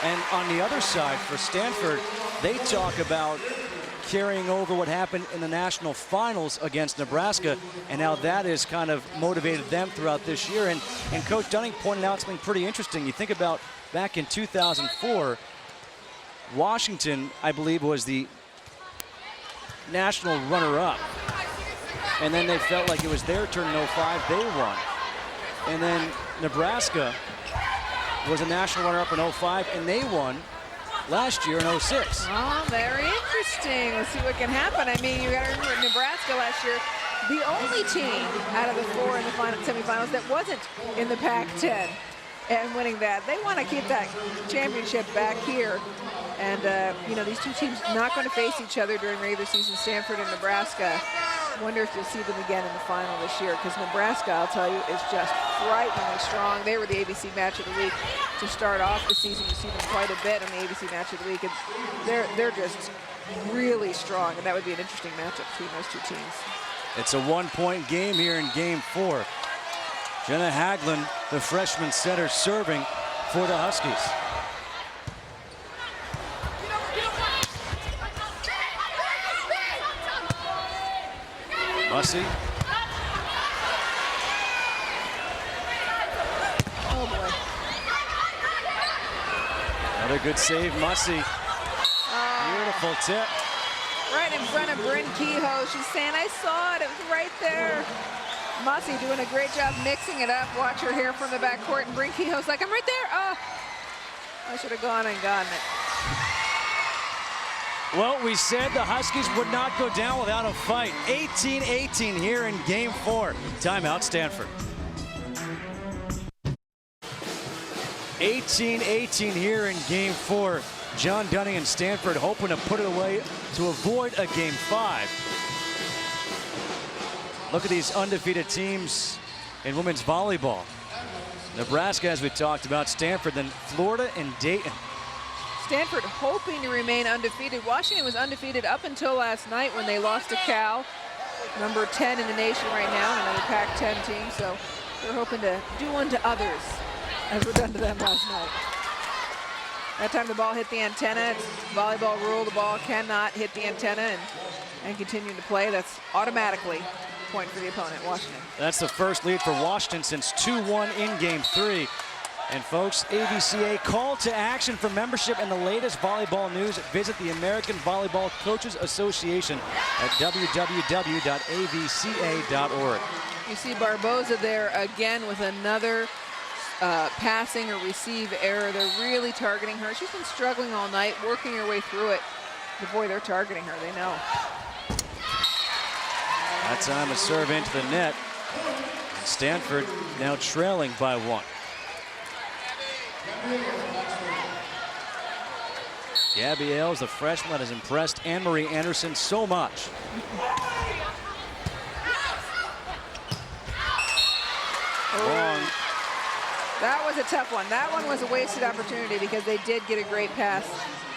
And on the other side, for Stanford, they talk about carrying over what happened in the national finals against Nebraska, and how that has kind of motivated them throughout this year. And Coach Dunning pointed out something pretty interesting. You think about back in 2004, Washington, I believe, was the national runner-up. And then they felt like it was their turn in 05, they won. And then Nebraska was a national runner-up in 05, and they won last year in 06. Oh, very interesting. Let's see what can happen. I mean, you got to remember Nebraska last year, the only team out of the 4 in the semifinals that wasn't in the Pac-10 and winning that. They want to keep that championship back here. And, you know, these two teams not going to face each other during regular season, Stanford and Nebraska. Wonder if you'll see them again in the final this year, because Nebraska, I'll tell you, is just frighteningly strong. They were the ABC Match of the Week to start off the season. You see them quite a bit on the ABC Match of the Week, and they're just really strong, and that would be an interesting matchup between those two teams. It's a 1-point game here in game 4. Jenna Haglund, the freshman center, serving for the Huskies. Mussey. Oh boy. Another good save, Mussey. Beautiful tip. Right in front of Bryn Kehoe. She's saying, I saw it. It was right there. Mussey doing a great job mixing it up. Watch her here from the backcourt. And Bryn Kehoe's like, I'm right there. Oh, I should have gone and gotten it. Well, we said the Huskies would not go down without a fight. 18-18 here in game 4. Timeout, Stanford. 18-18 here in game 4. John Dunning and Stanford hoping to put it away to avoid a game 5. Look at these undefeated teams in women's volleyball. Nebraska, as we talked about, Stanford, then Florida and Dayton. Stanford hoping to remain undefeated. Washington was undefeated up until last night when they lost to Cal, number 10 in the nation right now, and another Pac-10 team. So they're hoping to do unto others as were done to them last night. That time the ball hit the antenna. It's volleyball rule. The ball cannot hit the antenna and continue to play. That's automatically a point for the opponent, Washington. That's the first lead for Washington since 2-1 in game 3. And folks, AVCA call to action for membership and the latest volleyball news. Visit the American Volleyball Coaches Association at www.avca.org. You see Barboza there again with another passing or receive error. They're really targeting her. She's been struggling all night, working her way through it. But boy, they're targeting her. They know. That time a serve into the net. And Stanford now trailing by 1. Gabby Ailes, the freshman that has impressed Anne-Marie Anderson so much. Wrong. That was a tough one. That one was a wasted opportunity because they did get a great pass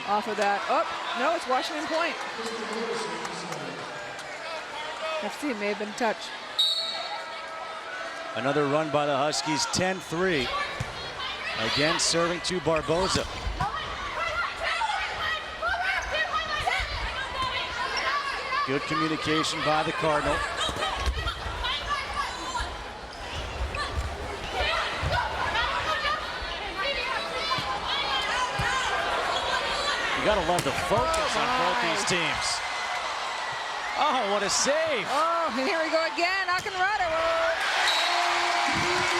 off of that. Oh, no, it's Washington point. FC may have been touched. Another run by the Huskies, 10-3. Again, serving to Barboza. Good communication by the Cardinal. You gotta love the focus on both these teams. Oh, what a save. Oh, and here we go again. Akinrada.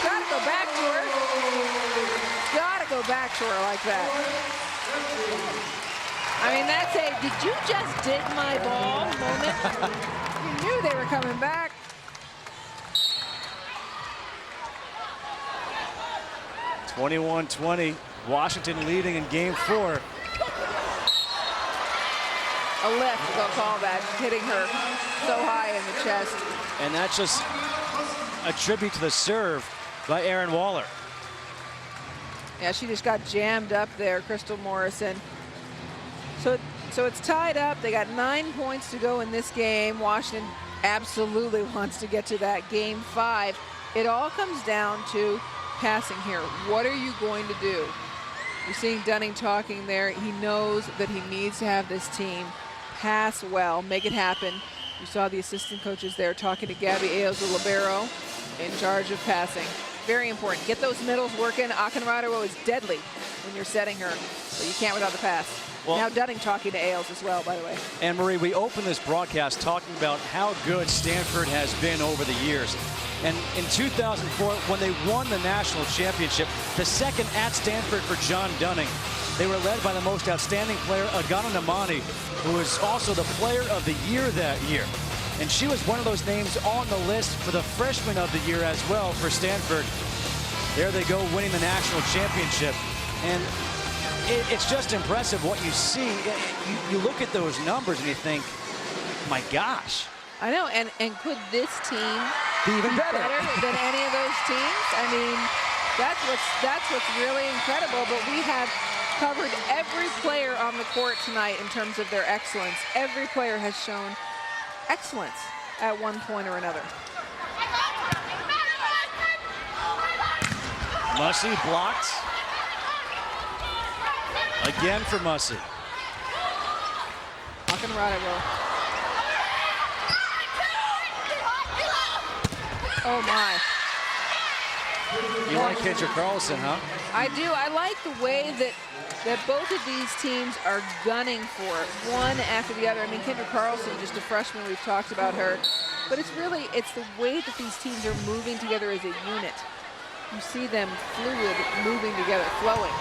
Gotta go back to her. Gotta go back to her like that. I mean, that's a did you just dig my ball moment. You knew they were coming back. (21-20), Washington leading in game 4. A lift, they'll call that, hitting her so high in the chest. And that's just a tribute to the serve by Aaron Waller. Yeah, she just got jammed up there, Crystal Morrison. So it's tied up. They got 9 points to go in this game. Washington absolutely wants to get to that game 5. It all comes down to passing here. What are you going to do? You're seeing Dunning talking there. He knows that he needs to have this team pass well, make it happen. You saw the assistant coaches there talking to Gabby Ailes, the libero, in charge of passing. Very important. Get those middles working. Akinrada is deadly when you're setting her, but you can't without the pass. Well, now Dunning talking to Ailes as well, by the way. Anne-Marie, we opened this broadcast talking about how good Stanford has been over the years. And in 2004, when they won the national championship, the second at Stanford for John Dunning, they were led by the most outstanding player, Agana Namani, who was also the player of the year that year. And she was one of those names on the list for the freshman of the year as well for Stanford. There they go, winning the national championship. And it's just impressive what you see. You look at those numbers and you think, my gosh. I know, and could this team be even better than any of those teams? I mean, that's what's really incredible. But we have covered every player on the court tonight in terms of their excellence. Every player has shown excellence at one point or another. Mussey blocked. Again for Mussey. Akinrado. Oh my. You like Kendra Carlson, huh? I do. I like the way that both of these teams are gunning for it, one after the other. I mean, Kendra Carlson, just a freshman, we've talked about her. But it's the way that these teams are moving together as a unit. You see them fluid, moving together, flowing.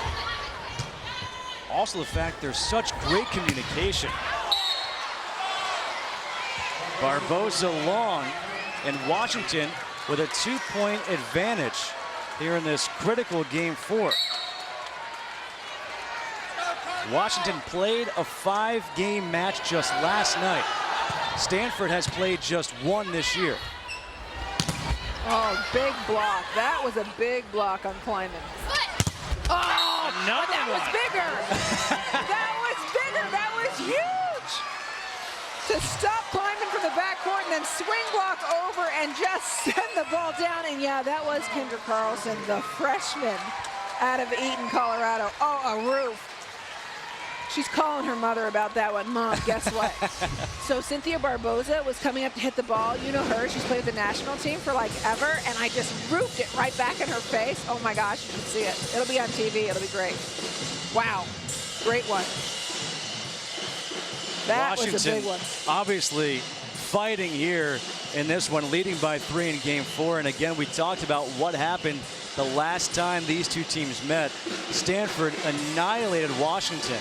Also the fact there's such great communication. Barbosa long, and Washington with a 2-point advantage here in this critical game 4. Washington played a 5-game match just last night. Stanford has played just 1 this year. Oh, big block. That was a big block on Kleinman. Oh, that was bigger. That was bigger. That was huge. To stop Kleinman from the backcourt and then swing block over and just send the ball down. And yeah, that was Kendra Carlson, the freshman out of Eaton, Colorado. Oh, a roof. She's calling her mother about that one. Mom, guess what? So Cynthia Barbosa was coming up to hit the ball. You know her. She's played with the national team for like ever. And I just roofed it right back in her face. Oh, my gosh. You can see it. It'll be on TV. It'll be great. Wow. Great one. That Washington was a big one. Obviously fighting here in this one, leading by 3 in game 4. And again, we talked about what happened the last time these two teams met. Stanford annihilated Washington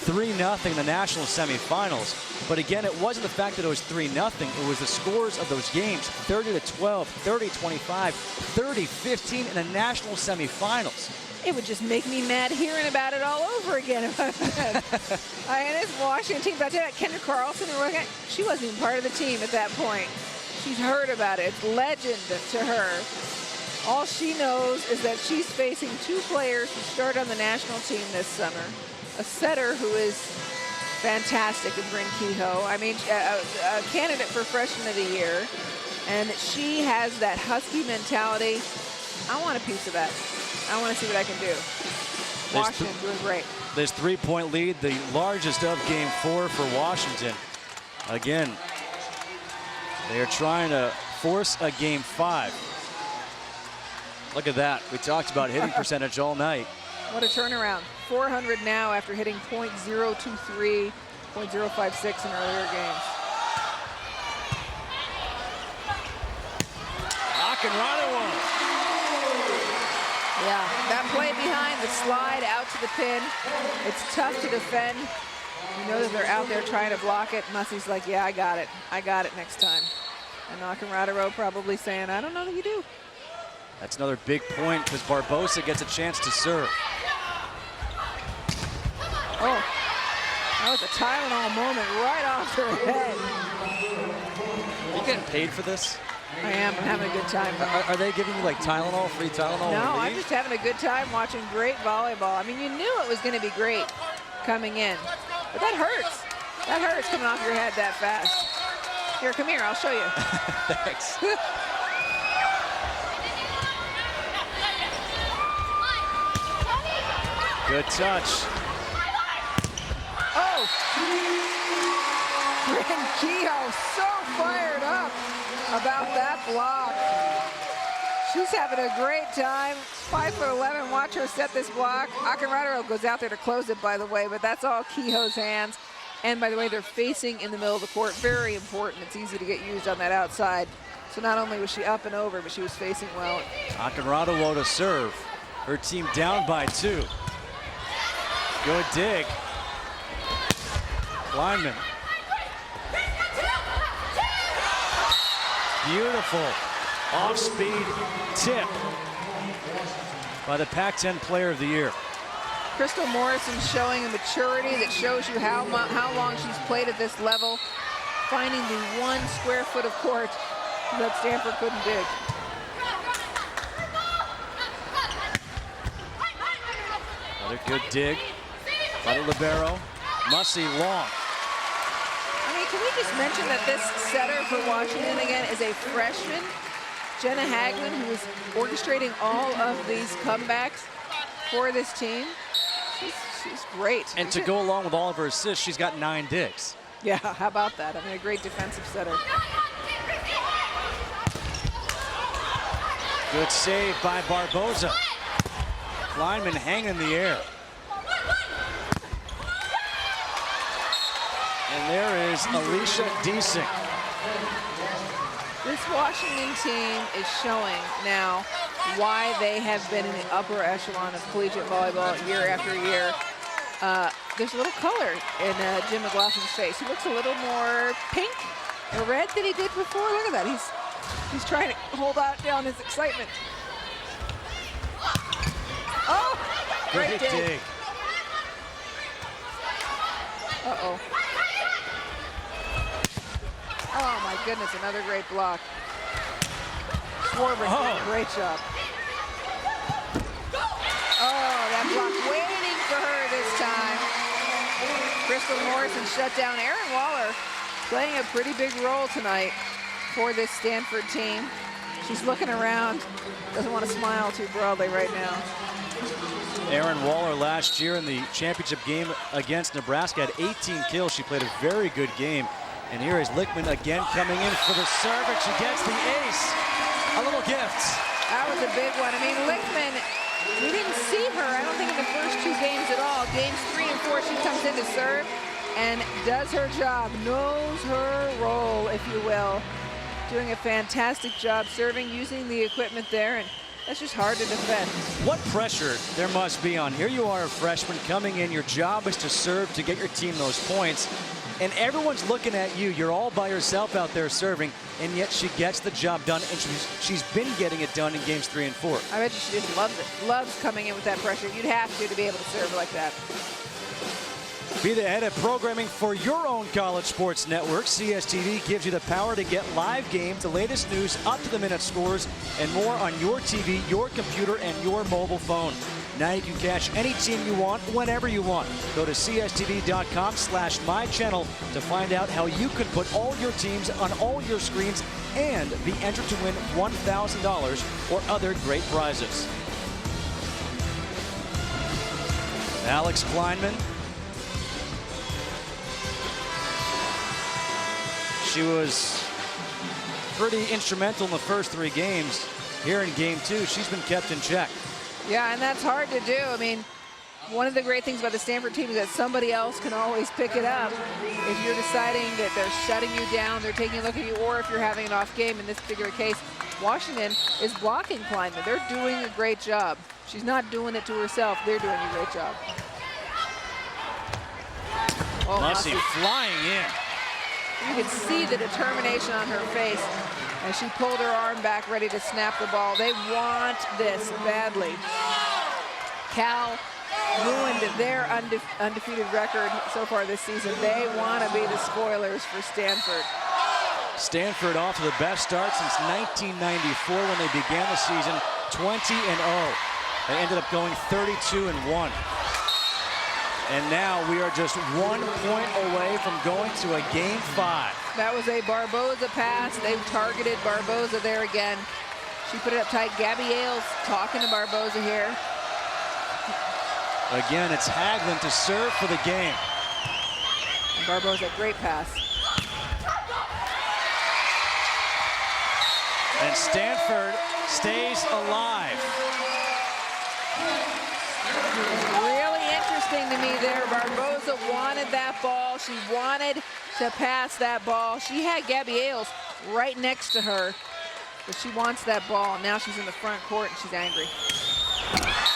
3-0 in the national semifinals. But again, it wasn't the fact that it was 3-0. It was the scores of those games: 30-12, 30-25, 30-15 in the national semifinals. It would just make me mad hearing about it all over again. And this Washington team, but I tell you, Kendra Carlson, she wasn't even part of the team at that point. She's heard about it. It's legend to her. All she knows is that she's facing 2 players who started on the national team this summer. A setter who is fantastic in Bryn Kehoe. I mean, a candidate for Freshman of the Year. And she has that Husky mentality. I want a piece of that. I want to see what I can do. Washington doing great. This 3-point lead, the largest of game 4 for Washington. Again, they are trying to force a game 5. Look at that. We talked about hitting percentage all night. What a turnaround. 400 now after hitting .023, .056 in earlier games. Akinrado one. Yeah, that play behind the slide out to the pin. It's tough to defend. You know that they're out there trying to block it. Mussey's like, yeah, I got it. I got it next time. And Akinrado probably saying, I don't know that you do. That's another big point because Barbosa gets a chance to serve. Oh, that was a Tylenol moment right off her head. Are you getting paid for this? I am. I'm having a good time. Are they giving you like Tylenol, free Tylenol? No, I'm just having a good time watching great volleyball. I mean, you knew it was going to be great coming in, but that hurts. That hurts coming off your head that fast. Here, come here. I'll show you. Thanks. Good touch. Oh! Bryn Kehoe so fired up about that block. She's having a great time. 5'11", watch her set this block. Akinrado goes out there to close it, by the way, but that's all Kehoe's hands. And by the way, they're facing in the middle of the court. Very important. It's easy to get used on that outside. So not only was she up and over, but she was facing well. Akinrado to serve. Her team down by 2. Good dig. Kleinman. Beautiful off-speed tip by the Pac-10 Player of the Year. Crystal Morrison showing a maturity that shows you how long she's played at this level, finding the 1 square foot of court that Stanford couldn't dig. Another good dig by the libero. Mussey long. I mean, can we just mention that this setter for Washington again is a freshman Jenna Haglund, who is orchestrating all of these comebacks for this team. She's great. And to go along with all of her assists, she's got 9 digs. Yeah, how about that? I mean, a great defensive setter. Good save by Barboza. Kleinman hanging in the air. And there is Alicia Deasing. This Washington team is showing now why they have been in the upper echelon of collegiate volleyball year after year. There's a little color in Jim McLaughlin's face. He looks a little more pink or red than he did before. Look at that. He's trying to hold out down his excitement. Oh, great dig. Uh-oh. Oh, my goodness, another great block. Schwarber did a great job. Oh, that block waiting for her this time. Crystal Morrison shut down Erin Waller, playing a pretty big role tonight for this Stanford team. She's looking around, doesn't want to smile too broadly right now. Erin Waller last year in the championship game against Nebraska had 18 kills. She played a very good game. And here is Lichtman again coming in for the serve, and she gets the ace. A little gift. That was a big one. I mean, Lichtman, we didn't see her, I don't think, in the first 2 games at all. Games 3 and 4, she comes in to serve and does her job, knows her role, if you will. Doing a fantastic job serving, using the equipment there, and that's just hard to defend. What pressure there must be on. Here you are, a freshman coming in. Your job is to serve to get your team those points. And everyone's looking at you. You're all by yourself out there serving, and yet she gets the job done, and she's been getting it done in games 3 and 4. I bet you she just loves it. Loves coming in with that pressure. You'd have to be able to serve like that. Be the head of programming for your own college sports network. CSTV gives you the power to get live games, the latest news, up-to-the-minute scores, and more on your TV, your computer, and your mobile phone. Now you can catch any team you want, whenever you want. Go to cstv.com/mychannel to find out how you can put all your teams on all your screens and be entered to win $1,000 or other great prizes. Alex Kleinman. She was pretty instrumental in the first 3 games. Here in game 2, she's been kept in check. Yeah, and that's hard to do. I mean, one of the great things about the Stanford team is that somebody else can always pick it up. If you're deciding that they're shutting you down, they're taking a look at you, or if you're having an off game. In this particular case, Washington is blocking Kleinman. They're doing a great job. She's not doing it to herself. They're doing a great job. Oh, Mussy flying in. You could see the determination on her face as she pulled her arm back, ready to snap the ball. They want this badly. Cal ruined their undefeated record so far this season. They want to be the spoilers for Stanford. Stanford off to the best start since 1994 when they began the season 20-0. They ended up going 32-1. And now we are just 1 point away from going to a game 5. That was a Barboza pass. They've targeted Barboza there again. She put it up tight. Gabby Ailes talking to Barboza here. Again, it's Haglund to serve for the game. And Barboza, great pass. And Stanford stays alive. Really interesting to me there. Barboza wanted that ball. She wanted to pass that ball. She had Gabby Ailes right next to her, but she wants that ball. Now she's in the front court and she's angry.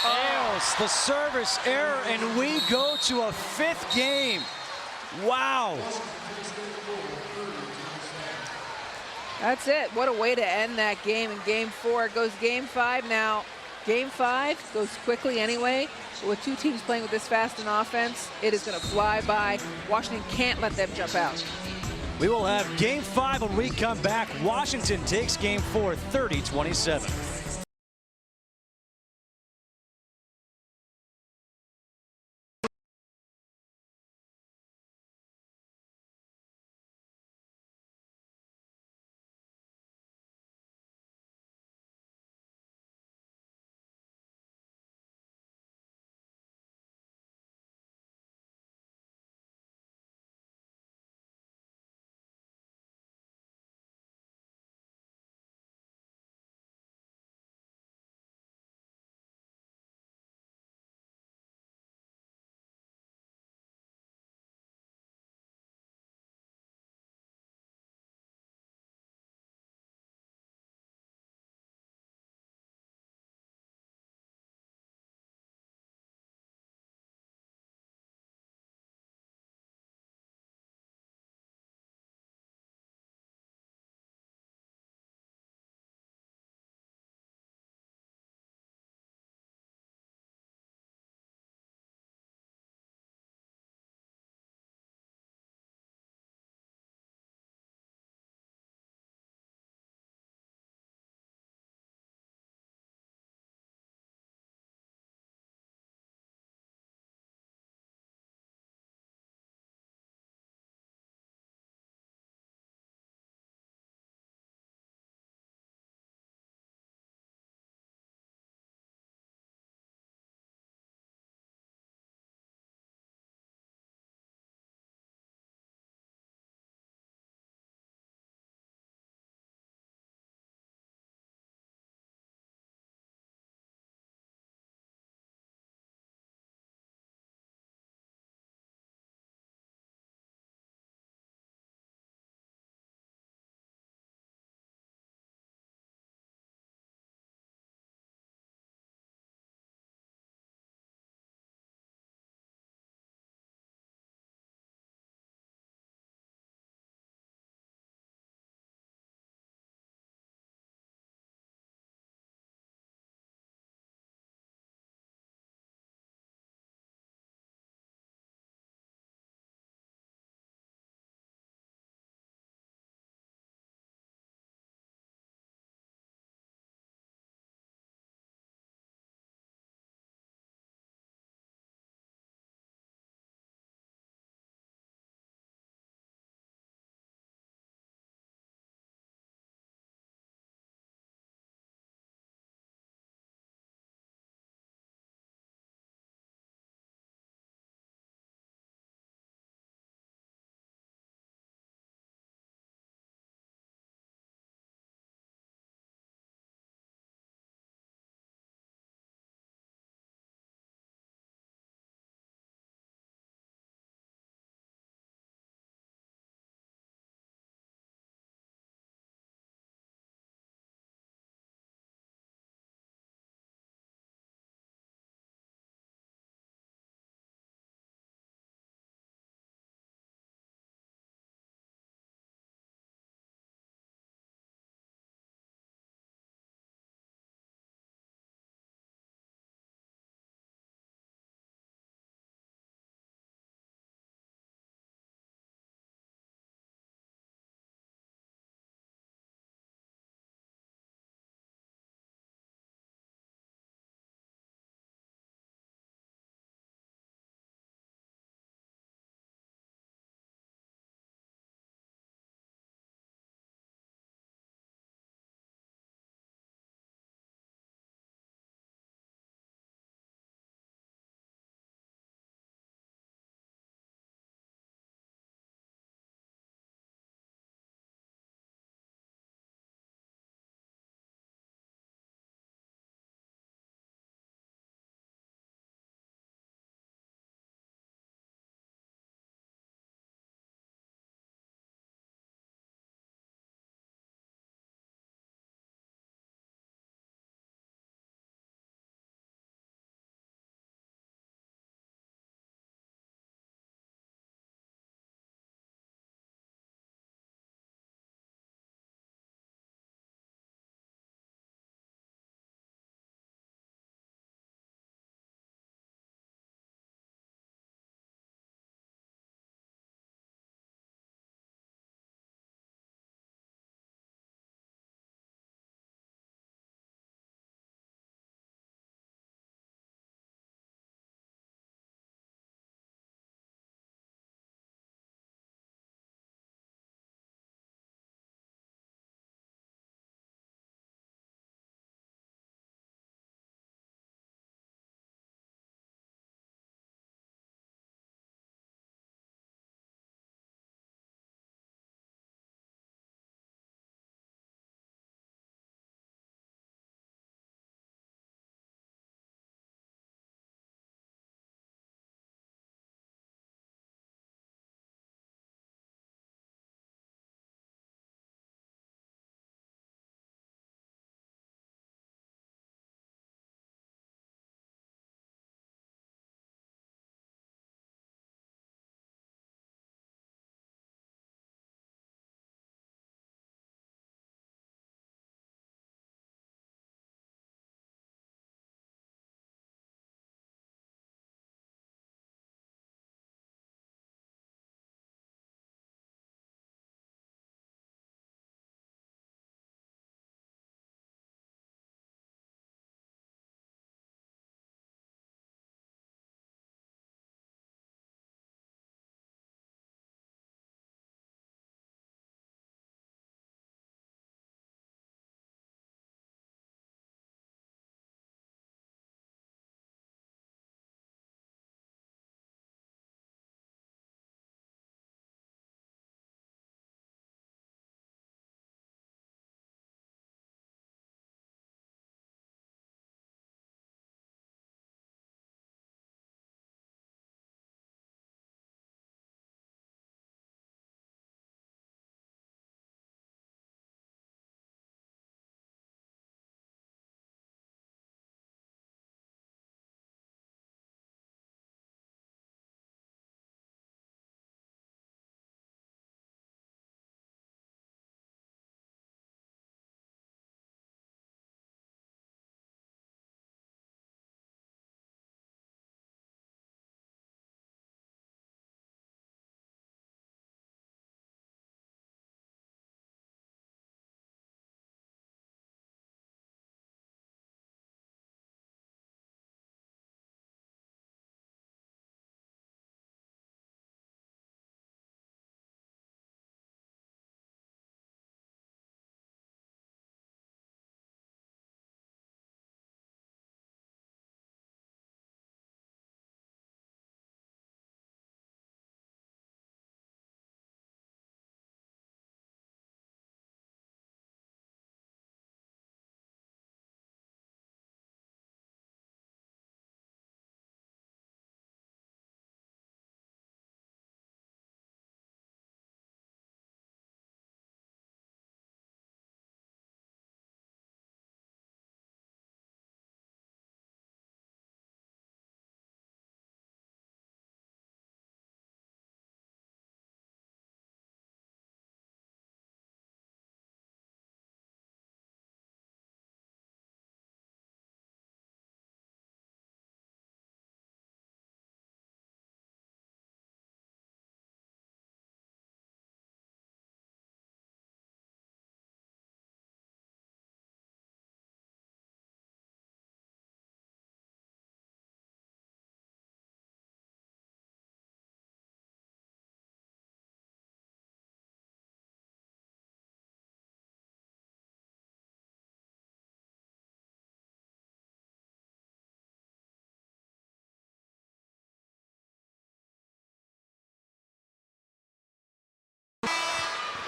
Ailes, the service error, and we go to a 5th game. Wow. That's it. What a way to end that game in game 4. It goes game 5 now. Game 5 goes quickly anyway. But with 2 teams playing with this fast an offense, it is going to fly by. Washington can't let them jump out. We will have game 5 when we come back. Washington takes game 4, 30-27.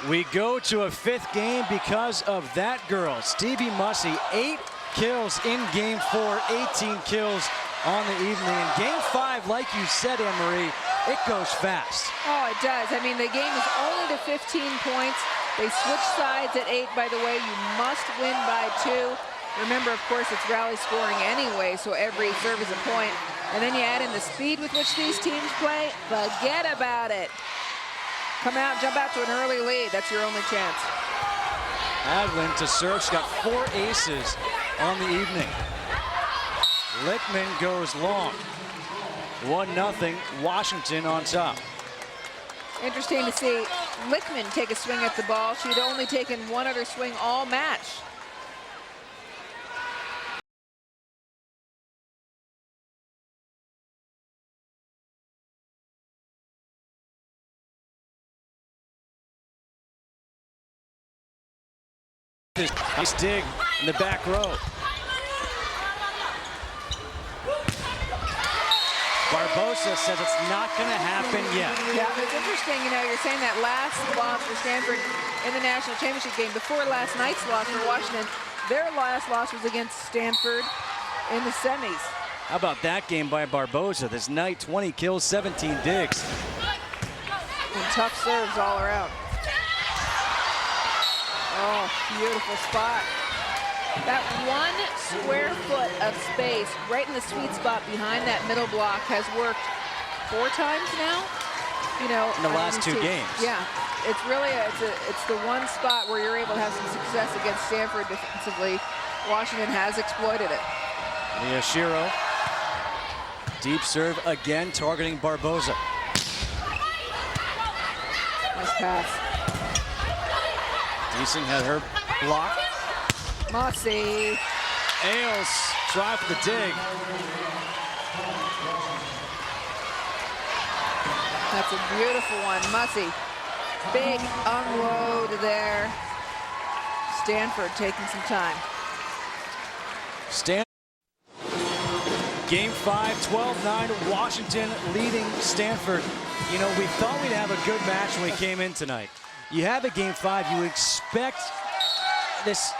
We go to a 5th game because of that girl, Stevie Mussey. 8 kills in game 4, 18 kills on the evening. In game 5, like you said, Anne-Marie, it goes fast. Oh, it does. I mean, the game is only to 15 points. They switch sides at 8, by the way. You must win by 2. Remember, of course, it's rally scoring anyway, so every serve is a point. And then you add in the speed with which these teams play. Forget about it. Come out, jump out to an early lead. That's your only chance. Hadwin to serve. She's got 4 aces on the evening. Lichtman goes long. 1-0, Washington on top. Interesting to see Lichtman take a swing at the ball. She'd only taken one other swing all match. Nice dig in the back row. Barbosa says it's not going to happen yet. Yeah, it's interesting, you know, you're saying that last loss for Stanford in the national championship game before last night's loss for Washington. Their last loss was against Stanford in the semis. How about that game by Barbosa? This night, 20 kills, 17 digs. And tough serves all around. Oh, beautiful spot. That 1 square foot of space right in the sweet spot behind that middle block has worked 4 times now. You know, in the last 2 games. Yeah, it's really it's the one spot where you're able to have some success against Stanford defensively. Washington has exploited it. Miyashiro, deep serve again, targeting Barbosa. Nice pass. Deason had her block. Mussey. Ailes try for the dig. That's a beautiful one. Mussey. Big unload there. Stanford taking some time. Game 5, 12-9, Washington leading Stanford. You know, we thought we'd have a good match when we came in tonight. You have a game 5, you expect this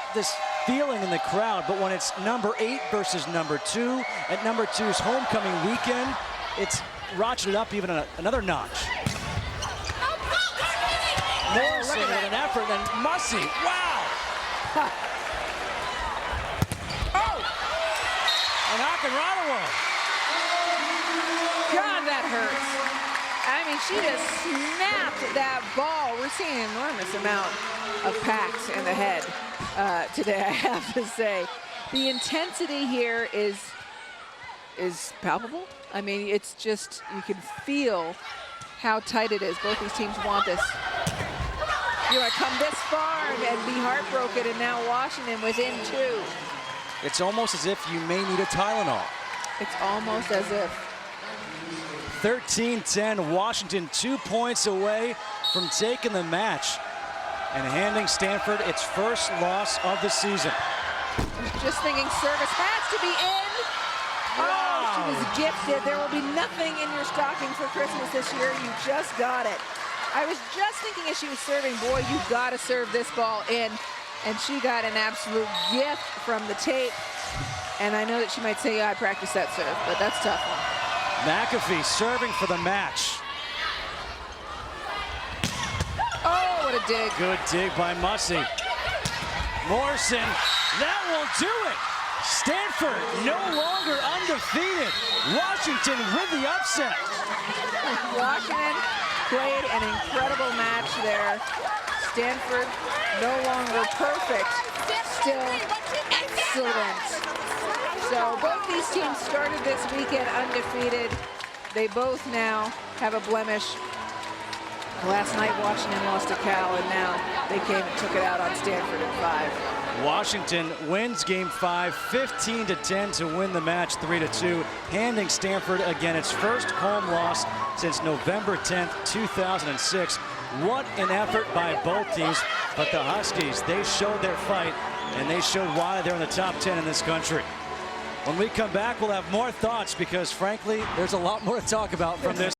feeling in the crowd, but when it's number 8 versus number 2, at number 2's homecoming weekend, it's ratcheted up even another notch. Morrison with an effort, then Mussey, wow! Oh! And Akinranawa. God, that hurts. I mean, she just snapped that ball. We're seeing an enormous amount of packs in the head today, I have to say. The intensity here is palpable. I mean, it's just, you can feel how tight it is. Both these teams want this. You want to come this far and be heartbroken, and now Washington within 2. It's almost as if you may need a Tylenol. It's almost as if. 13-10, Washington 2 points away from taking the match and handing Stanford its first loss of the season. Just thinking service has to be in. Wow. Oh, she was gifted. There will be nothing in your stocking for Christmas this year. You just got it. I was just thinking as she was serving, boy, you got to serve this ball in. And she got an absolute gift from the tape. And I know that she might say, yeah, I practiced that serve, but that's a tough one. McAfee serving for the match. Oh, what a dig. Good dig by Mussey. Morrison, that will do it. Stanford no longer undefeated. Washington with the upset. Washington played an incredible match there. Stanford no longer perfect, still excellent. So both these teams started this weekend undefeated. They both now have a blemish. Last night Washington lost to Cal, and now they came and took it out on Stanford in 5. Washington wins game 5, 15-10 to win the match 3-2, handing Stanford again its first home loss since November 10th, 2006. What an effort by both teams, but the Huskies, they showed their fight, and they showed why they're in the top 10 in this country. When we come back, we'll have more thoughts because, frankly, there's a lot more to talk about from this.